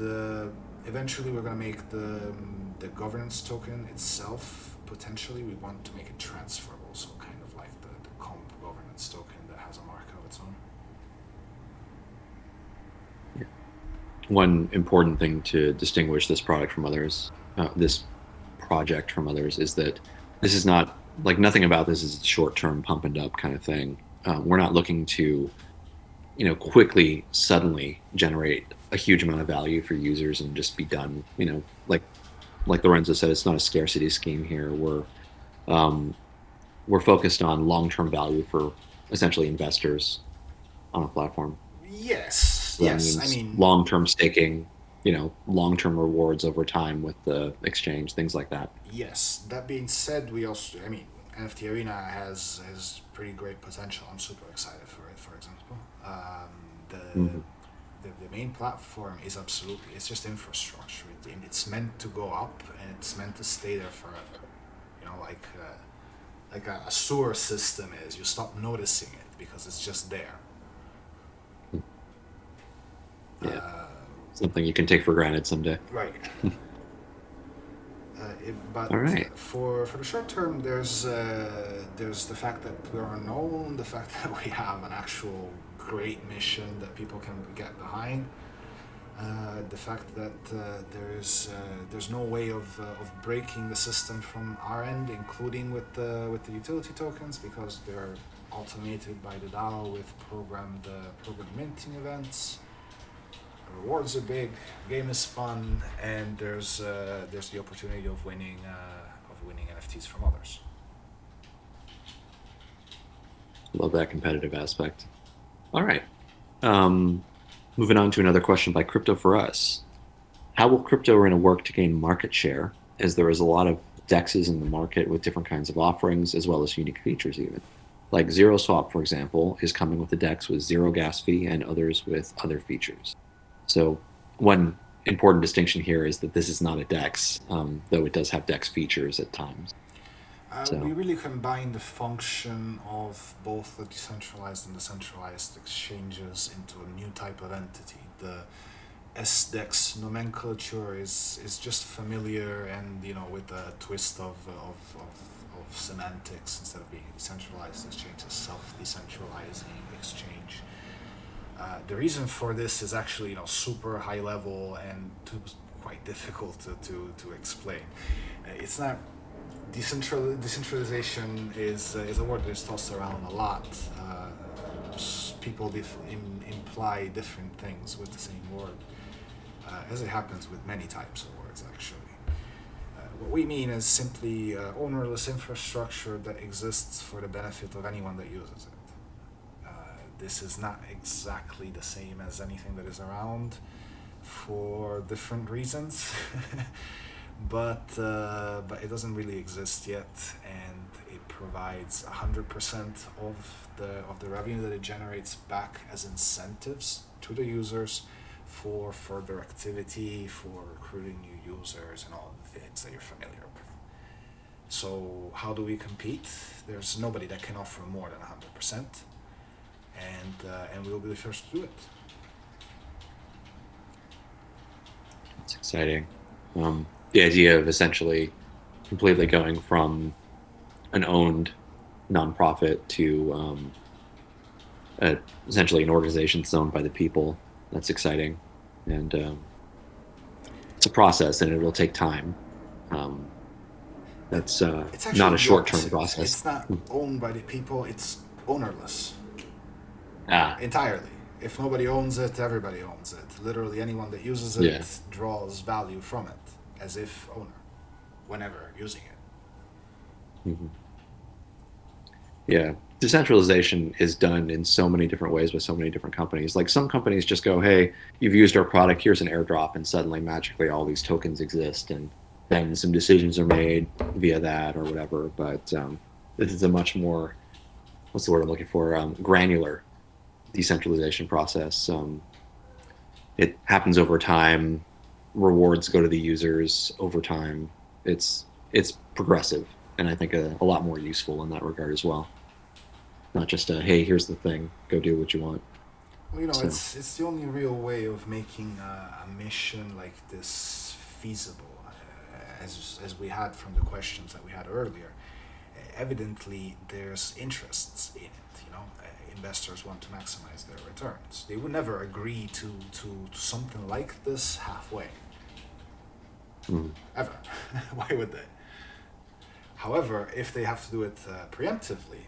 eventually we're going to make the governance token itself. Potentially, we want to make it transferable, so Audits token that has a market of its own. Yeah. One important thing to distinguish this product from others, this project from others, is that this is not like nothing about this is short-term pump and dump kind of thing. We're not looking to, quickly, suddenly generate a huge amount of value for users and just be done. Like Lorenzo said, it's not a scarcity scheme here. Um, we're focused on long-term value for essentially investors on a platform. Yes, So that yes. I means mean, long-term staking, long-term rewards over time with the exchange, things like that. yes. That being said, we also, I mean, NFT Arena has pretty great potential. I'm super excited for it. For example, the Hmm. the main platform is absolutely, it's just infrastructure. It's meant to go up and it's meant to stay there forever. Like a sewer system is. You stop noticing it because it's just there. Yeah, something you can take for granted someday. Right. But All right. for the short term, there's the fact that we're unknown, the fact that we have an actual great mission that people can get behind, the fact that there's no way of breaking the system from our end, including with the utility tokens, because they're automated by the DAO with program minting events. Rewards are big, game is fun, and there's the opportunity of winning NFTs from others. Love that competitive aspect. All right. Um, moving on to another question by Crypto for Us. How will crypto arena work to gain market share, as there is a lot of DEXs in the market with different kinds of offerings as well as unique features even? Like Zero Swap, for example, is coming with a DEX with zero gas fee and others with other features. So one important distinction here is that this is not a DEX, though it does have DEX features at times. We So really combine the function of both the decentralized and decentralized exchanges into a new type of entity. The S-DEX nomenclature is just familiar, and with a twist of semantics. Instead of being a decentralized exchange, a self-decentralizing exchange. The reason for this is actually super high level and quite difficult to explain. It's not decentralization is a word that's tossed around a lot. People imply different things with the same word, as it happens with many types of words actually. What we mean is simply ownerless infrastructure that exists for the benefit of anyone that uses it. This is not exactly the same as anything that is around for different reasons, but it doesn't really exist yet, and it provides 100% of the revenue that it generates back as incentives to the users for further activity, for recruiting new users, and all the things that you're familiar with. So how do we compete? There's nobody that can offer more than 100%. And we'll be the first to do it. it's exciting. The idea of essentially completely going from an owned nonprofit to essentially an organization that's owned by the people. That's exciting, and it's a process, and it will take time. Um, that's It's not actually a the short-term opposite. process. It's not owned by the people. It's ownerless Ah, entirely. If nobody owns it, everybody owns it. Literally, anyone that uses yeah. it draws value from it as if owner, whenever using it. Mhm. Yeah, decentralization is done in so many different ways with so many different companies. Like some companies just go, "Hey, you've used our product. Here's an airdrop," and suddenly, magically, all these tokens exist, and then some decisions are made via that or whatever. But this is a much more, what's the word I'm looking for? Granular decentralization process. It happens over time. Rewards go to the users over time. It's progressive, and I think a lot more useful in that regard as well. Not just a hey, here's the thing, go do what you want. Well, So it's the only real way of making a mission like this feasible, as we had from the questions that we had earlier. evidently there's interests in it. Investors want to maximize their returns. They would never agree to something like this halfway. Mm. Ever. Why would they? However, if they have to do it preemptively,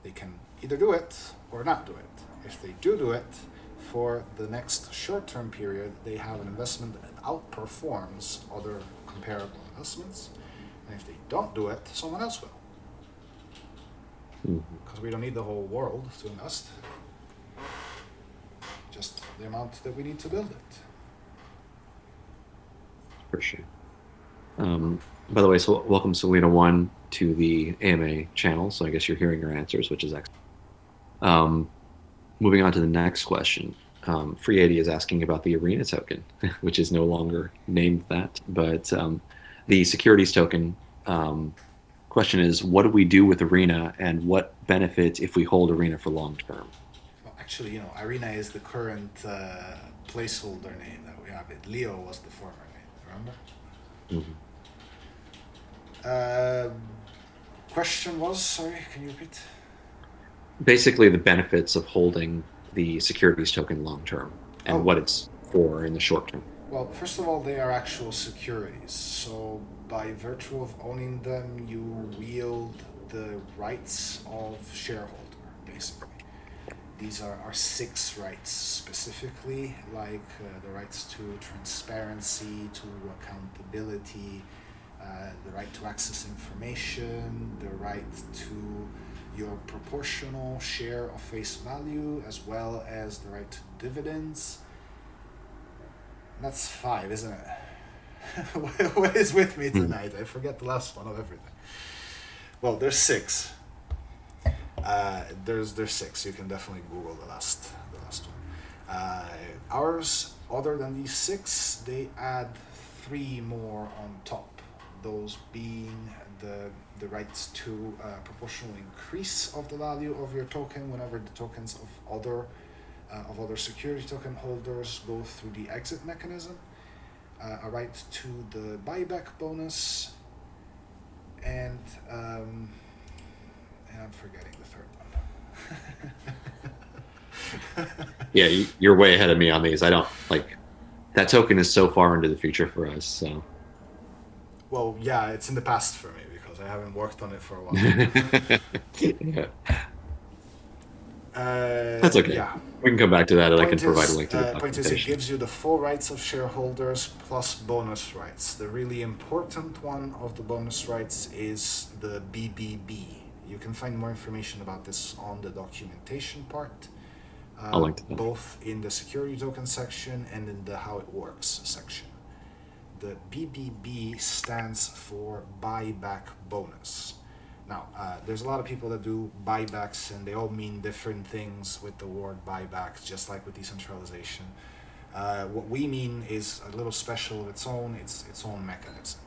they can either do it or not do it. If they do it, for the next short-term period, they have an investment that outperforms other comparable investments. And if they don't do it, someone else will. Because we don't need the whole world to invest. Just the amount that we need to build it. For sure. By the way, so welcome Selena 1 to the AMA channel. So I guess you're hearing your answers, which is excellent. Moving on to the next question. Free 80 is asking about the Arena token, which is no longer named that, but the securities token. Question is, what do we do with Arena, and what benefits if we hold Arena for long term? Well, actually, Arena is the current placeholder name that we have. Leo was the former name, remember? Question was, sorry, can you repeat? Basically, the benefits of holding the securities token long term and what it's for in the short term. Well, first of all, they are actual securities. So by virtue of owning them, you wield the rights of shareholder, basically. These are 6 rights specifically, like the rights to transparency, to accountability, the right to access information, the right to your proportional share of face value, as well as the right to dividends. That's 5, isn't it? What is with me tonight? I forget the last one of everything. Well, there's 6. There's 6. You can definitely Google the last one. Ours, other than these 6, they add 3 more on top. Those being the rights to proportional increase of the value of your token whenever the tokens of other security token holders go through the exit mechanism, a right to the buyback bonus, and I'm forgetting the third one. Yeah, you're way ahead of me on these. I don't like that token is so far into the future for us. So, well, yeah, it's in the past for me because I haven't worked on it for a while. Yeah. That's okay. Yeah. We can come back to that, and I can Point provide a is, link to the point is, it documentation. gives you the full rights of shareholders plus bonus rights. The really important one of the bonus rights is the BBB. You can find more information about this on the documentation part, I'll link to that. both in the security token section and in the how it works section. The BBB stands for buyback bonus. Now, there's a lot of people that do buybacks, and they all mean different things with the word buybacks, just like with decentralization. What we mean is a little special of its own. It's its own mechanism.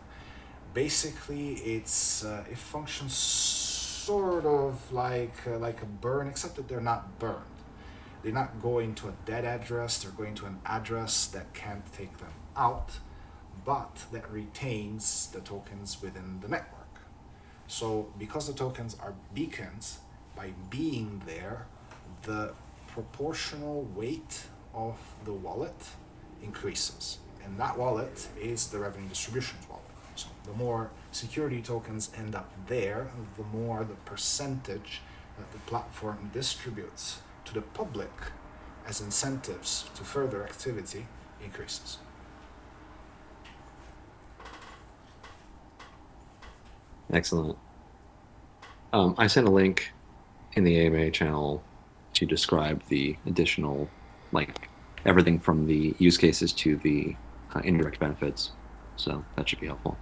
Basically, it functions sort of like a burn, except that they're not burned. They're not going to a dead address. They're going to an address that can't take them out, but that retains the tokens within the network. So because the tokens are beacons, by being there, the proportional weight of the wallet increases. And that wallet is the revenue distribution wallet. So the more security tokens end up there, the more the percentage that the platform distributes to the public as incentives to further activity increases. Excellent. I sent a link in the AMA channel to describe the additional, like everything from the use cases to the indirect benefits. So that should be helpful.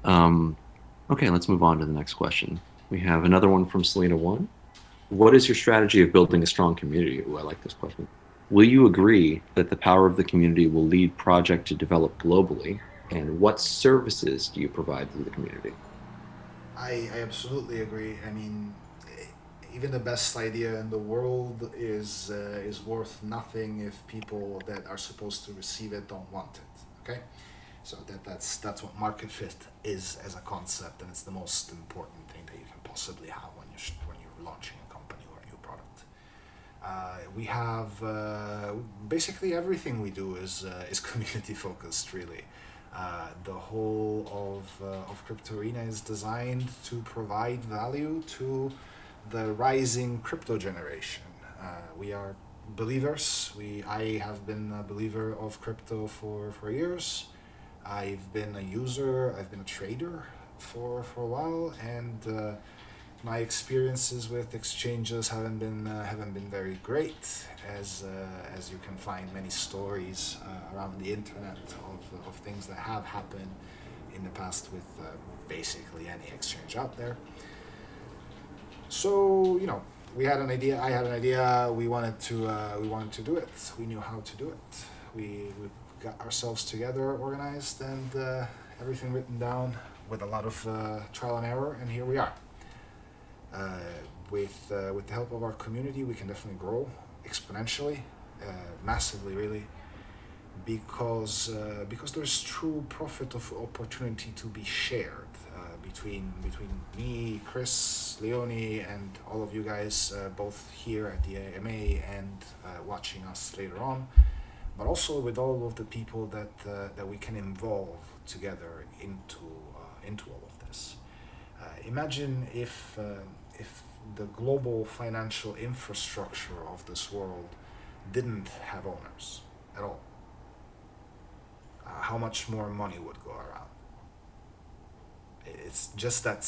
Okay, let's move on to the next question. We have another one from Selena 1. What is your strategy of building a strong community? Ooh, I like this question. Will you agree that the power of the community will lead project to develop globally? And what services do you provide to the community? I absolutely agree. I mean, even the best idea in the world is worth nothing if people that are supposed to receive it don't want it. Okay, So that's what market fit is as a concept, and it's the most important thing that you can possibly have when you're launching a company or a new product. We have basically everything we do is community focused, really. The whole of Crypto Arena is designed to provide value to the rising crypto generation. We are believers. I have been a believer of crypto for years. I've been a user. I've been a trader for a while, and my experiences with exchanges haven't been very great, as you can find many stories around the internet of things that have happened in the past with basically any exchange out there. So we had an idea. I had an idea. We wanted to do it. We knew how to do it. We got ourselves together, organized, and everything written down with a lot of trial and error, and here we are. With the help of our community, we can definitely grow exponentially, massively, really, because there's true profit of opportunity to be shared between me, Chris, Leone, and all of you guys, both here at the AMA and watching us later on, but also with all of the people that we can involve together into all of this. Imagine if the global financial infrastructure of this world didn't have owners at all. How much more money would go around? It's just that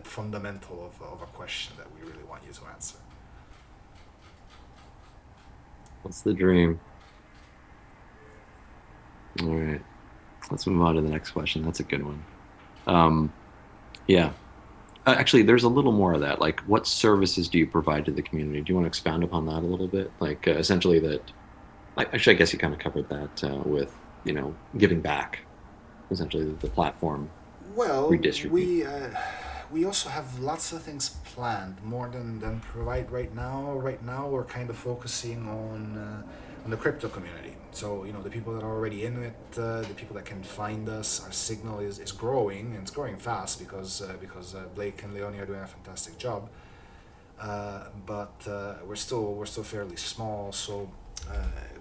fundamental of a question that we really want you to answer. What's the dream? All right, let's move on to the next question. That's a good one. Yeah. Actually, there's a little more of that. Like, what services do you provide to the community? Do you want to expound upon that a little bit? Like, essentially, actually, I guess you kind of covered that with, giving back, essentially, the platform Well, redistribute. we also have lots of things planned, more than provide right now. Right now, we're kind of focusing on the crypto community. So the people that are already in it, the people that can find us. Our signal is growing, and it's growing fast because Blake and Leone are doing a fantastic job. But we're still fairly small, so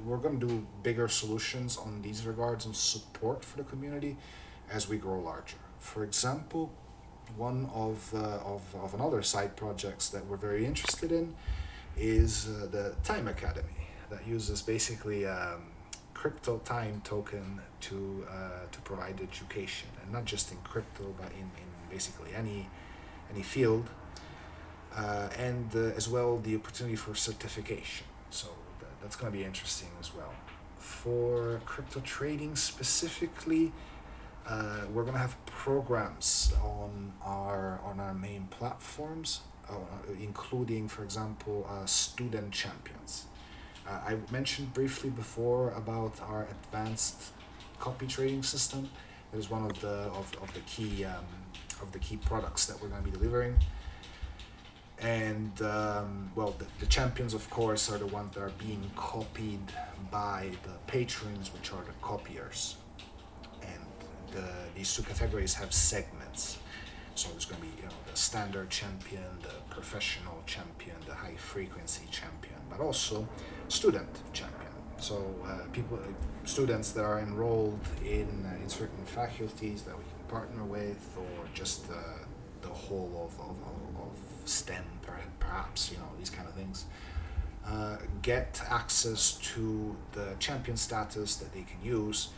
we're going to do bigger solutions on these regards and support for the community as we grow larger. For example, one of another side projects that we're very interested in is the Time Academy, that uses basically crypto time token to provide education, and not just in crypto, but in basically any field, and as well the opportunity for certification. So that's going to be interesting as well. For crypto trading specifically, we're gonna have programs on our main platforms, including, for example, student champions. I mentioned briefly before about our advanced copy trading system. It is one of the key products that we're going to be delivering. And well, the champions, of course, are the ones that are being copied by the patrons, which are the copiers. These two categories have segments. So there's going to be the standard champion, the professional champion, the high frequency champion, but also student champion. So students that are enrolled in certain faculties that we can partner with, or just the whole of STEM, perhaps, these kind of things, get access to the champion status that they can use,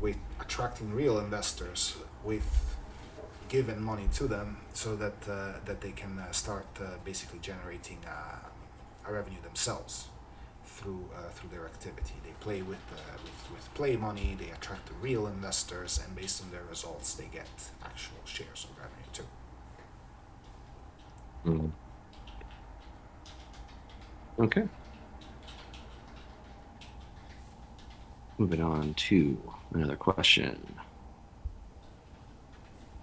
with attracting real investors, with giving money to them, so that they can start basically generating a revenue themselves through their activity. They play with play money, they attract the real investors, and based on their results, they get actual shares of revenue too. Mm. Okay. Moving on to another question.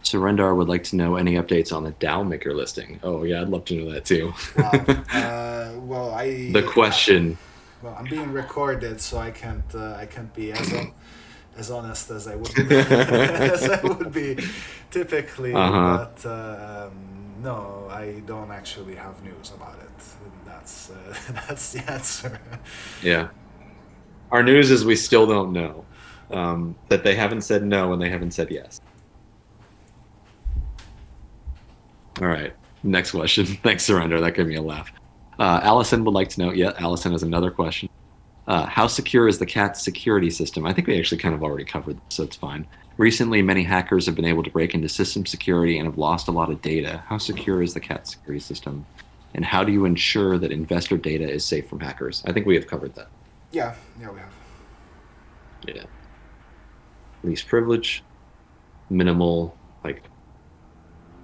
Surrendar would like to know any updates on the DAO maker listing. Oh yeah, I'd love to know that too. Wow. The question. Well, I'm being recorded, so I can't be as as honest as I would be, as I would be typically, Uh-huh. but no, I don't actually have news about it. That's that's the answer. Yeah. Our news is we still don't know. That they haven't said no and they haven't said yes. All right. Next question. Thanks, Surrender. That gave me a laugh. Allison would like to know. Yeah, Allison has another question. How secure is the CAT's security system? I think we actually kind of already covered this, so it's fine. Recently, many hackers have been able to break into system security and have lost a lot of data. How secure is the CAT security system? And how do you ensure that investor data is safe from hackers? I think we have covered that. Yeah, yeah, we have. Yeah. Least privilege, minimal, like,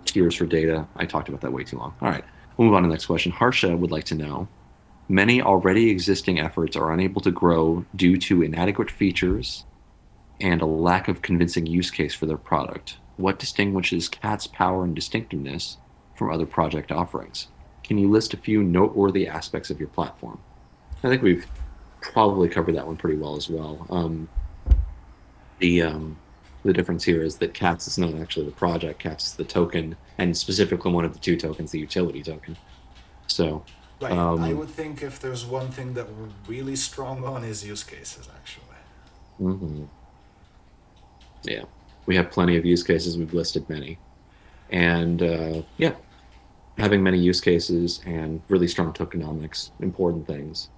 tiers for data. I talked about that way too long. All right. We'll move on to the next question. Harsha would like to know, many already existing efforts are unable to grow due to inadequate features and a lack of convincing use case for their product. What distinguishes CAT's power and distinctiveness from other project offerings? Can you list a few noteworthy aspects of your platform? I think we've probably covered that one pretty well as well. The the difference here is that CATS is not actually the project. CATS is the token, and specifically one of the two tokens, the utility token. So, Right. I um, would think if there's one thing that we're really strong on is use cases, actually. mhm, yeah, we have plenty of use cases. We've listed many, and yeah, having many use cases and really strong tokenomics, important things.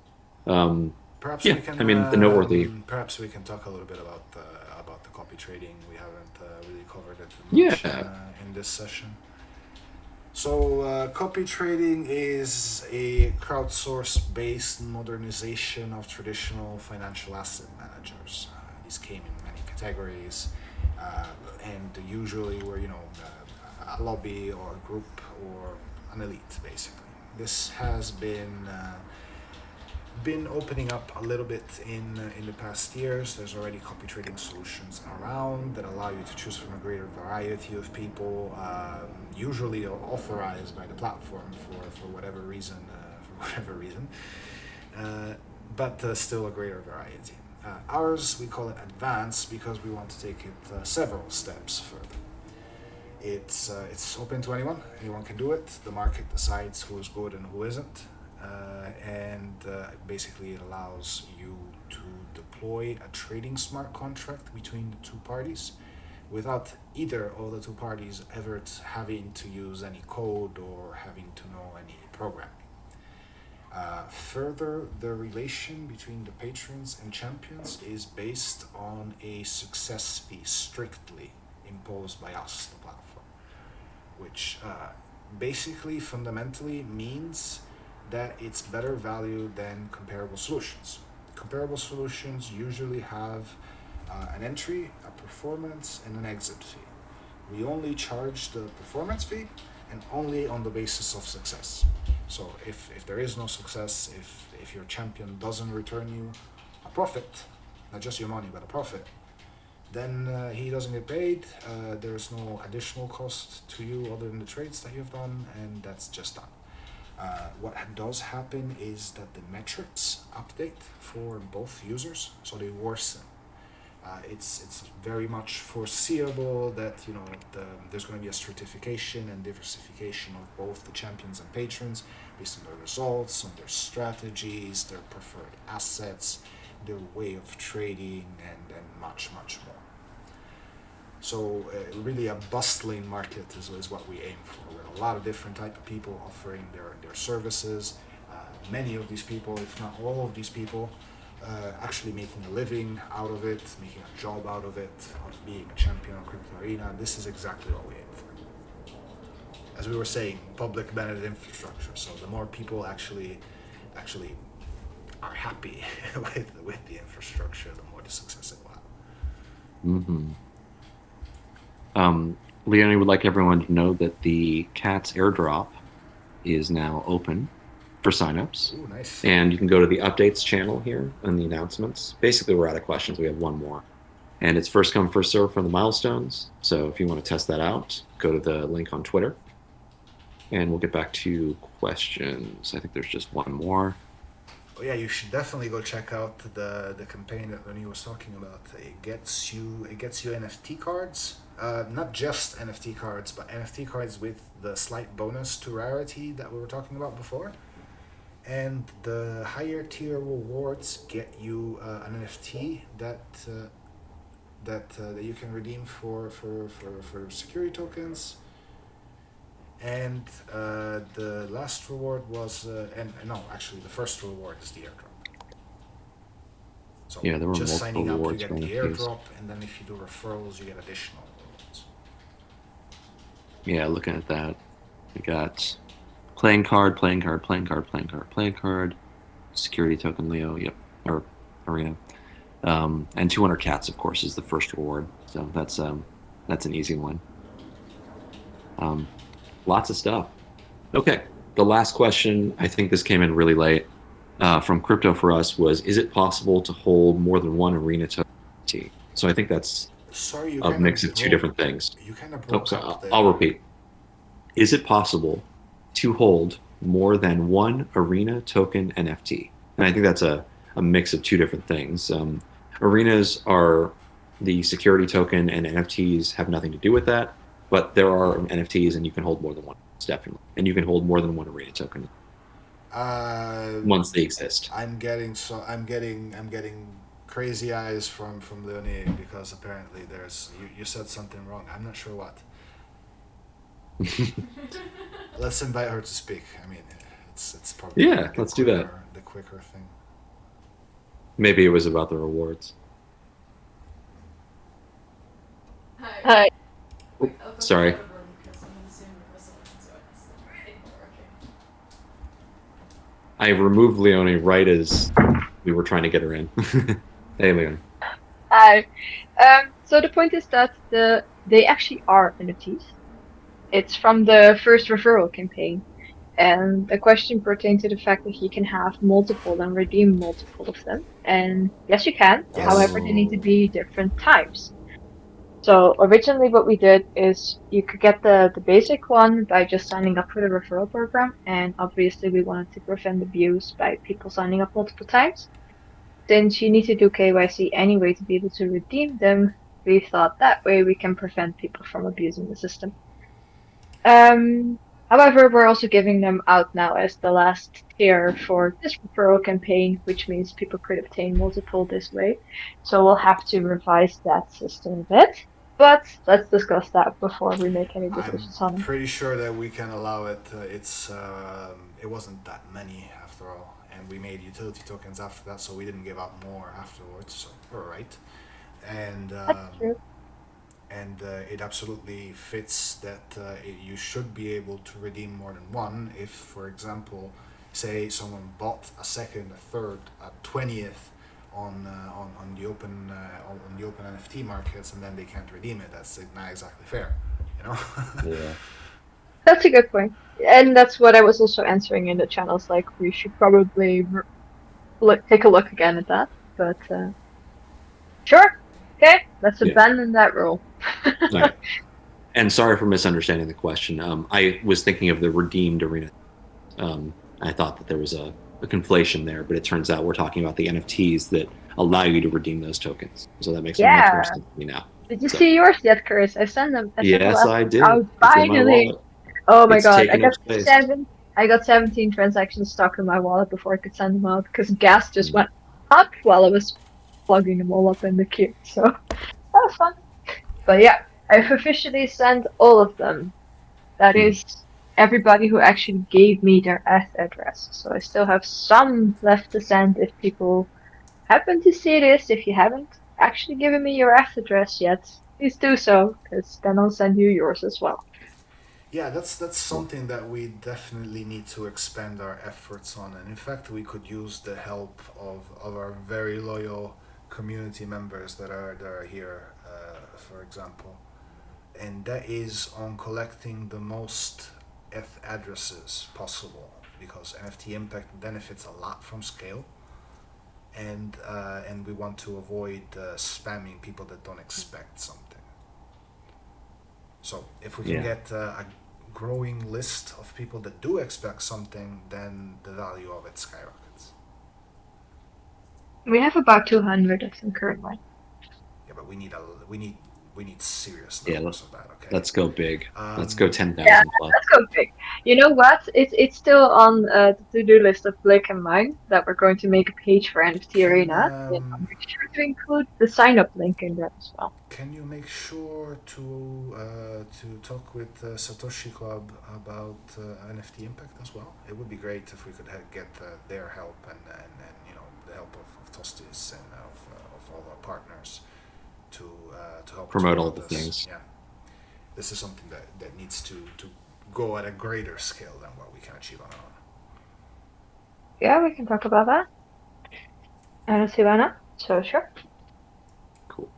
Um, Perhaps yeah, we can I mean the noteworthy. perhaps we can talk a little bit about the copy trading. We haven't really covered it much Yeah. in this session. So, copy trading is a crowdsource based modernization of traditional financial asset managers. These came in many categories, uh, and usually were, a lobby or a group or an elite, basically. This has been opening up a little bit in the past years. There's already copy trading solutions around that allow you to choose from a greater variety of people, usually authorized by the platform for whatever reason, uh, but still a greater variety. Ours, we call it advanced because we want to take it several steps further. It's open to anyone. Anyone can do it. The market decides who's good and who isn't, and basically it allows you to deploy a trading smart contract between the two parties, without either of the two parties ever having to use any code or having to know any programming. Further, the relation between the patrons and champions is based on a success fee strictly imposed by us, the platform, which basically fundamentally means that it's better value than comparable solutions. Comparable solutions usually have an entry, a performance, and an exit fee. We only charge the performance fee and only on the basis of success. So if there is no success, if your champion doesn't return you a profit, not just your money but a profit, then he doesn't get paid. There's no additional cost to you other than the trades that you've done, and that's just done. What does happen is that the metrics update for both users, so they worsen. It's very much foreseeable that there's going to be a stratification and diversification of both the champions and patrons based on their results, on their strategies, their preferred assets, their way of trading, and much more. So really a bustling market is what we aim for, with a lot of different type of people offering their services. Many of these people, if not all of these people, actually making a living out of it, making a job out of it, out of being a champion on Crypto Arena. This is exactly what we aim for. As we were saying, public managed infrastructure. So the more people actually are happy with the infrastructure, the more the success it will have. Mm-hmm. Leonie would like everyone to know that the CATS airdrop is now open for signups. Ooh, nice. And you can go to the updates channel here and the announcements. Basically, we're out of questions. We have one more. And it's first come, first serve for the milestones. So if you want to test that out, go to the link on Twitter. And we'll get back to questions. I think there's just one more. Oh yeah, you should definitely go check out the campaign that Ronnie was talking about. It gets you NFT cards, not just NFT cards, but NFT cards with the slight bonus to rarity that we were talking about before. And the higher tier rewards get you an NFT that you can redeem for security tokens. And the last reward was and no, actually the first reward is the airdrop. So Yeah, there were just multiple signing up, you rewards for get the NFTs. airdrop, and then if you do referrals, you get additional rewards. Yeah, looking at that, we got playing card, playing card, playing card, playing card, playing card, security token Leo, yep, or arena. And 200 cats, of course, is the first reward. So that's an easy one. Um, Lots of stuff. Okay, the last question. I think this came in really late from Crypto for us was: is it possible to hold more than one arena token? So I think that's Sorry, a mix of two different things. You kind of Oh, broke so up I'll there. repeat. Is it possible to hold more than one arena token NFT? And I think that's a mix of two different things. Arenas are the security token, and NFTs have nothing to do with that. But there are NFTs, and you can hold more than one, definitely. And you can hold more than one arena token Uh, once they exist. I'm getting crazy eyes from Leonie because apparently you said something wrong. I'm not sure what. Let's invite her to speak. I mean, it's probably Yeah, let's do that. the quicker thing. Maybe it was about the rewards. Hi. Oh, sorry. I removed Leonie right as we were trying to get her in. Hey, Leonie. Hi. So the point is that they actually are NFTs. It's from the first referral campaign. And the question pertained to the fact that you can have multiple and redeem multiple of them. And yes, you can. Yes. However, they need to Oh, be different types. So originally what we did is you could get the basic one by just signing up for the referral program. And obviously we wanted to prevent abuse by people signing up multiple times. Since you need to do KYC anyway to be able to redeem them, we thought that way we can prevent people from abusing the system. However, we're also giving them out now as the last tier for this referral campaign, which means people could obtain multiple this way. So we'll have to revise that system a bit. But let's discuss that before we make any I'm decisions on it. pretty sure that we can allow it. It wasn't that many after all, and we made utility tokens after that, so we didn't give out more afterwards. So we're right, and That's true. it absolutely fits that you should be able to redeem more than one. If, for example, say someone bought a second, a third, a 20th on the open NFT markets, and then they can't redeem it. That's not exactly fair, you know. yeah. That's a good point. And that's what I was also answering in the channels. Like, we should probably take a look again at that. But sure, okay, let's Yeah. abandon that rule. All right. And sorry for misunderstanding the question. I was thinking of the redeemed arena. I thought that there was a conflation there, but it turns out we're talking about the NFTs that allow you to redeem those tokens. So that makes much more Yeah. sense to me now. Did you So see yours yet, Chris? I sent them. I sent the yes, last I one did. out It's in my finally. wallet. Oh my It's god, I taking up got space. 17 transactions stuck in my wallet before I could send them out because gas just Mm. went up while I was plugging them all up in the queue. So that was fun. But yeah, I've officially sent all of them. That Mm. is everybody who actually gave me their address. So I still have some left to send if people happen to see this. If you haven't actually given me your address yet, please do so, because then I'll send you yours as well. Yeah, that's something that we definitely need to expand our efforts on, and in fact, we could use the help of our very loyal community members that are here, for example, and that is on collecting the most addresses possible because NFT Impact benefits a lot from scale, and we want to avoid spamming people that don't expect something. So if we can Yeah. get a growing list of people that do expect something, then the value of it skyrockets. We have about 200 of them currently. Yeah, but we need serious Yeah, numbers of that. Okay. let's go big. Let's go Um, 10,000 plus. Let's go big. You know what? It's still on the to-do list of Blake and mine that we're going to make a page for NFT can Arena, and I'll make sure to include the sign-up link in that as well. Can you make sure to talk with Satoshi Club about NFT Impact as well? It would be great if we could get their help and the help of Tostis and of all our partners to help us Promote grow all the this. things. Yeah, this is something that needs to go at a greater scale than what we can achieve on our own. Yeah, we can talk about that. I don't see why not. So sure. Cool.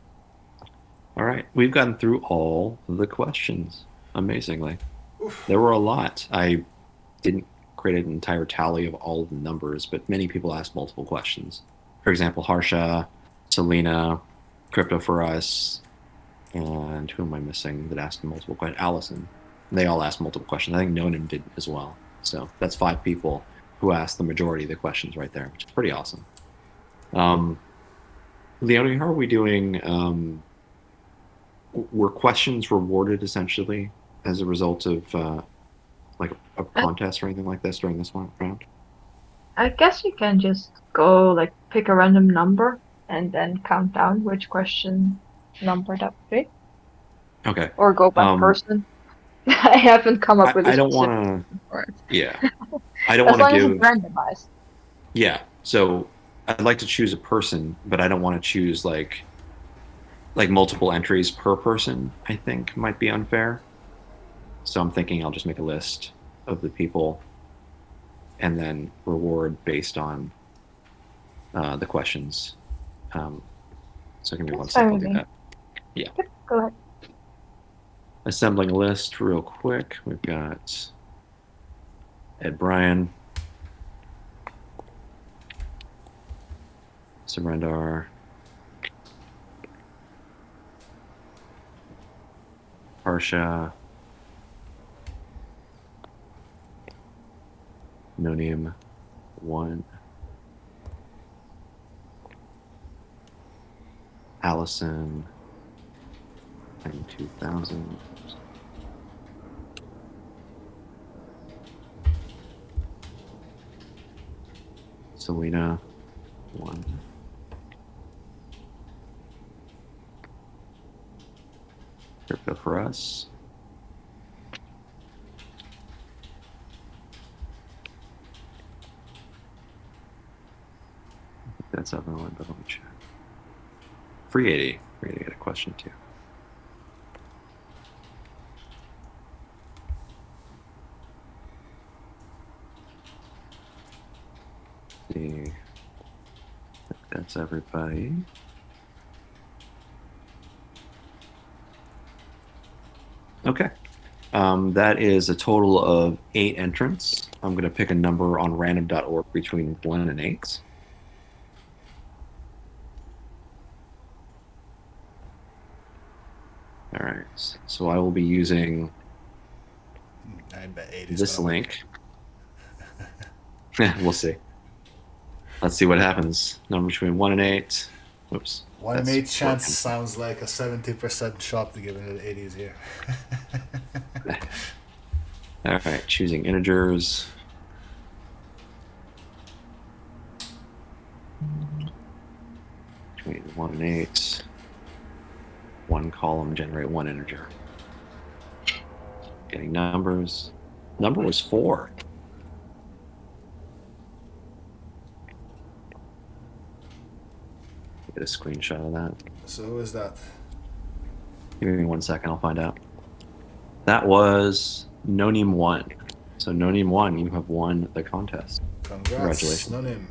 All right. We've gotten through all the questions, amazingly. Oof. There were a lot. I didn't create an entire tally of all of the numbers, but many people asked multiple questions. For example, Harsha, Selena, Crypto for Us, and who am I missing that asked multiple questions? Allison. They all asked multiple questions. I think Nonim did as well. So that's 5 people who asked the majority of the questions right there, which is pretty awesome. Leonie, how are we doing? Were questions rewarded essentially as a result of like a contest or anything like this during this one round? I guess you can just go like pick a random number and then count down which question number that would be, Okay. or go by person. I haven't come up with a I don't specific want reason for it. to. Yeah, I don't As want to long as it's give. randomized. Yeah, so I'd like to choose a person, but I don't want to choose like multiple entries per person. I think might be unfair. So I'm thinking I'll just make a list of the people and then reward based on the questions. So give me one That's sec, fine I'll with do me. that. Yeah. Yep, go ahead. Assembling a list real quick. We've got Ed Bryan, Surrender, Harsha, Nonium 1, Allison, and 2000. Selena 1. Crypto for Us. I think that's everyone, but let me check. Free 80. Free 80 had a question too. See. I think that's everybody. Okay. That is a total of 8 entrants. I'm going to pick a number on random.org between 1 and 8. All right. So I will be using I bet 8 is this gonna link. We'll see. Let's see what happens. Number between 1 and 8. Oops. 1 in 8 chance sounds like a 70% shot to given it 80s here. All right, choosing integers. Between 1 and 8. 1 column, generate 1 integer. Getting numbers. Number was 4. Get a screenshot of that. So who is that? Give me 1 second, I'll find out. That was Nonim 1. So Nonim 1, you have won the contest. Congratulations, Nonim.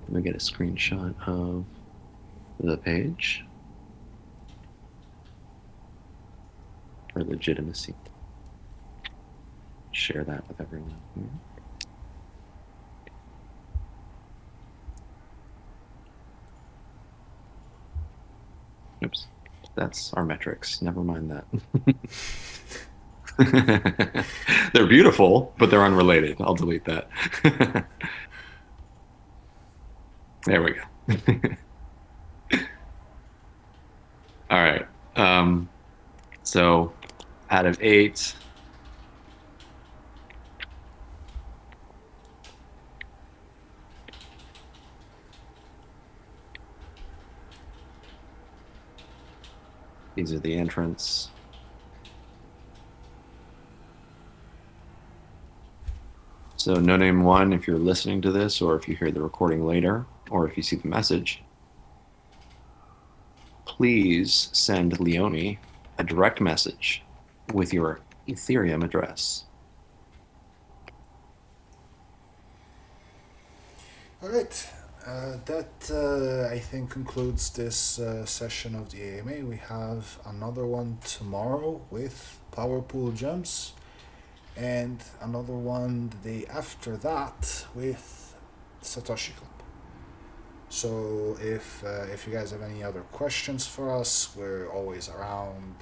Let me get a screenshot of the page for legitimacy. Share that with everyone. Oops, that's our metrics. Never mind that. They're beautiful, but they're unrelated. I'll delete that. There we go. All right. So out of 8, these are the entrants. So no name 1, if you're listening to this, or if you hear the recording later, or if you see the message, please send Leone a direct message with your Ethereum address. All right. That I think concludes this session of the AMA. We have another one tomorrow with Power Pool Gems, and another one the day after that with Satoshi Club. So if you guys have any other questions for us, we're always around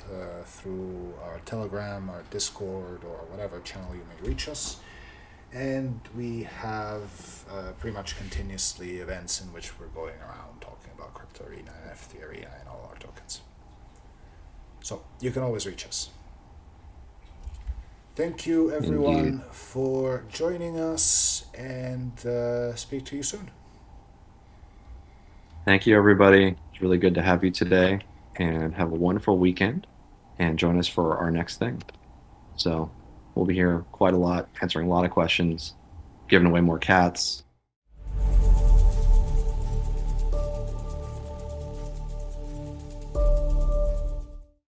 through our Telegram, our Discord, or whatever channel you may reach us. And we have pretty much continuously events in which we're going around talking about Crypto Arena, NFT Arena, and all our tokens. So you can always reach us. Thank you, everyone, Indeed. for joining us, and speak to you soon. Thank you, everybody. It's really good to have you today, and have a wonderful weekend, and join us for our next thing. So we'll be here quite a lot, answering a lot of questions, giving away more cats,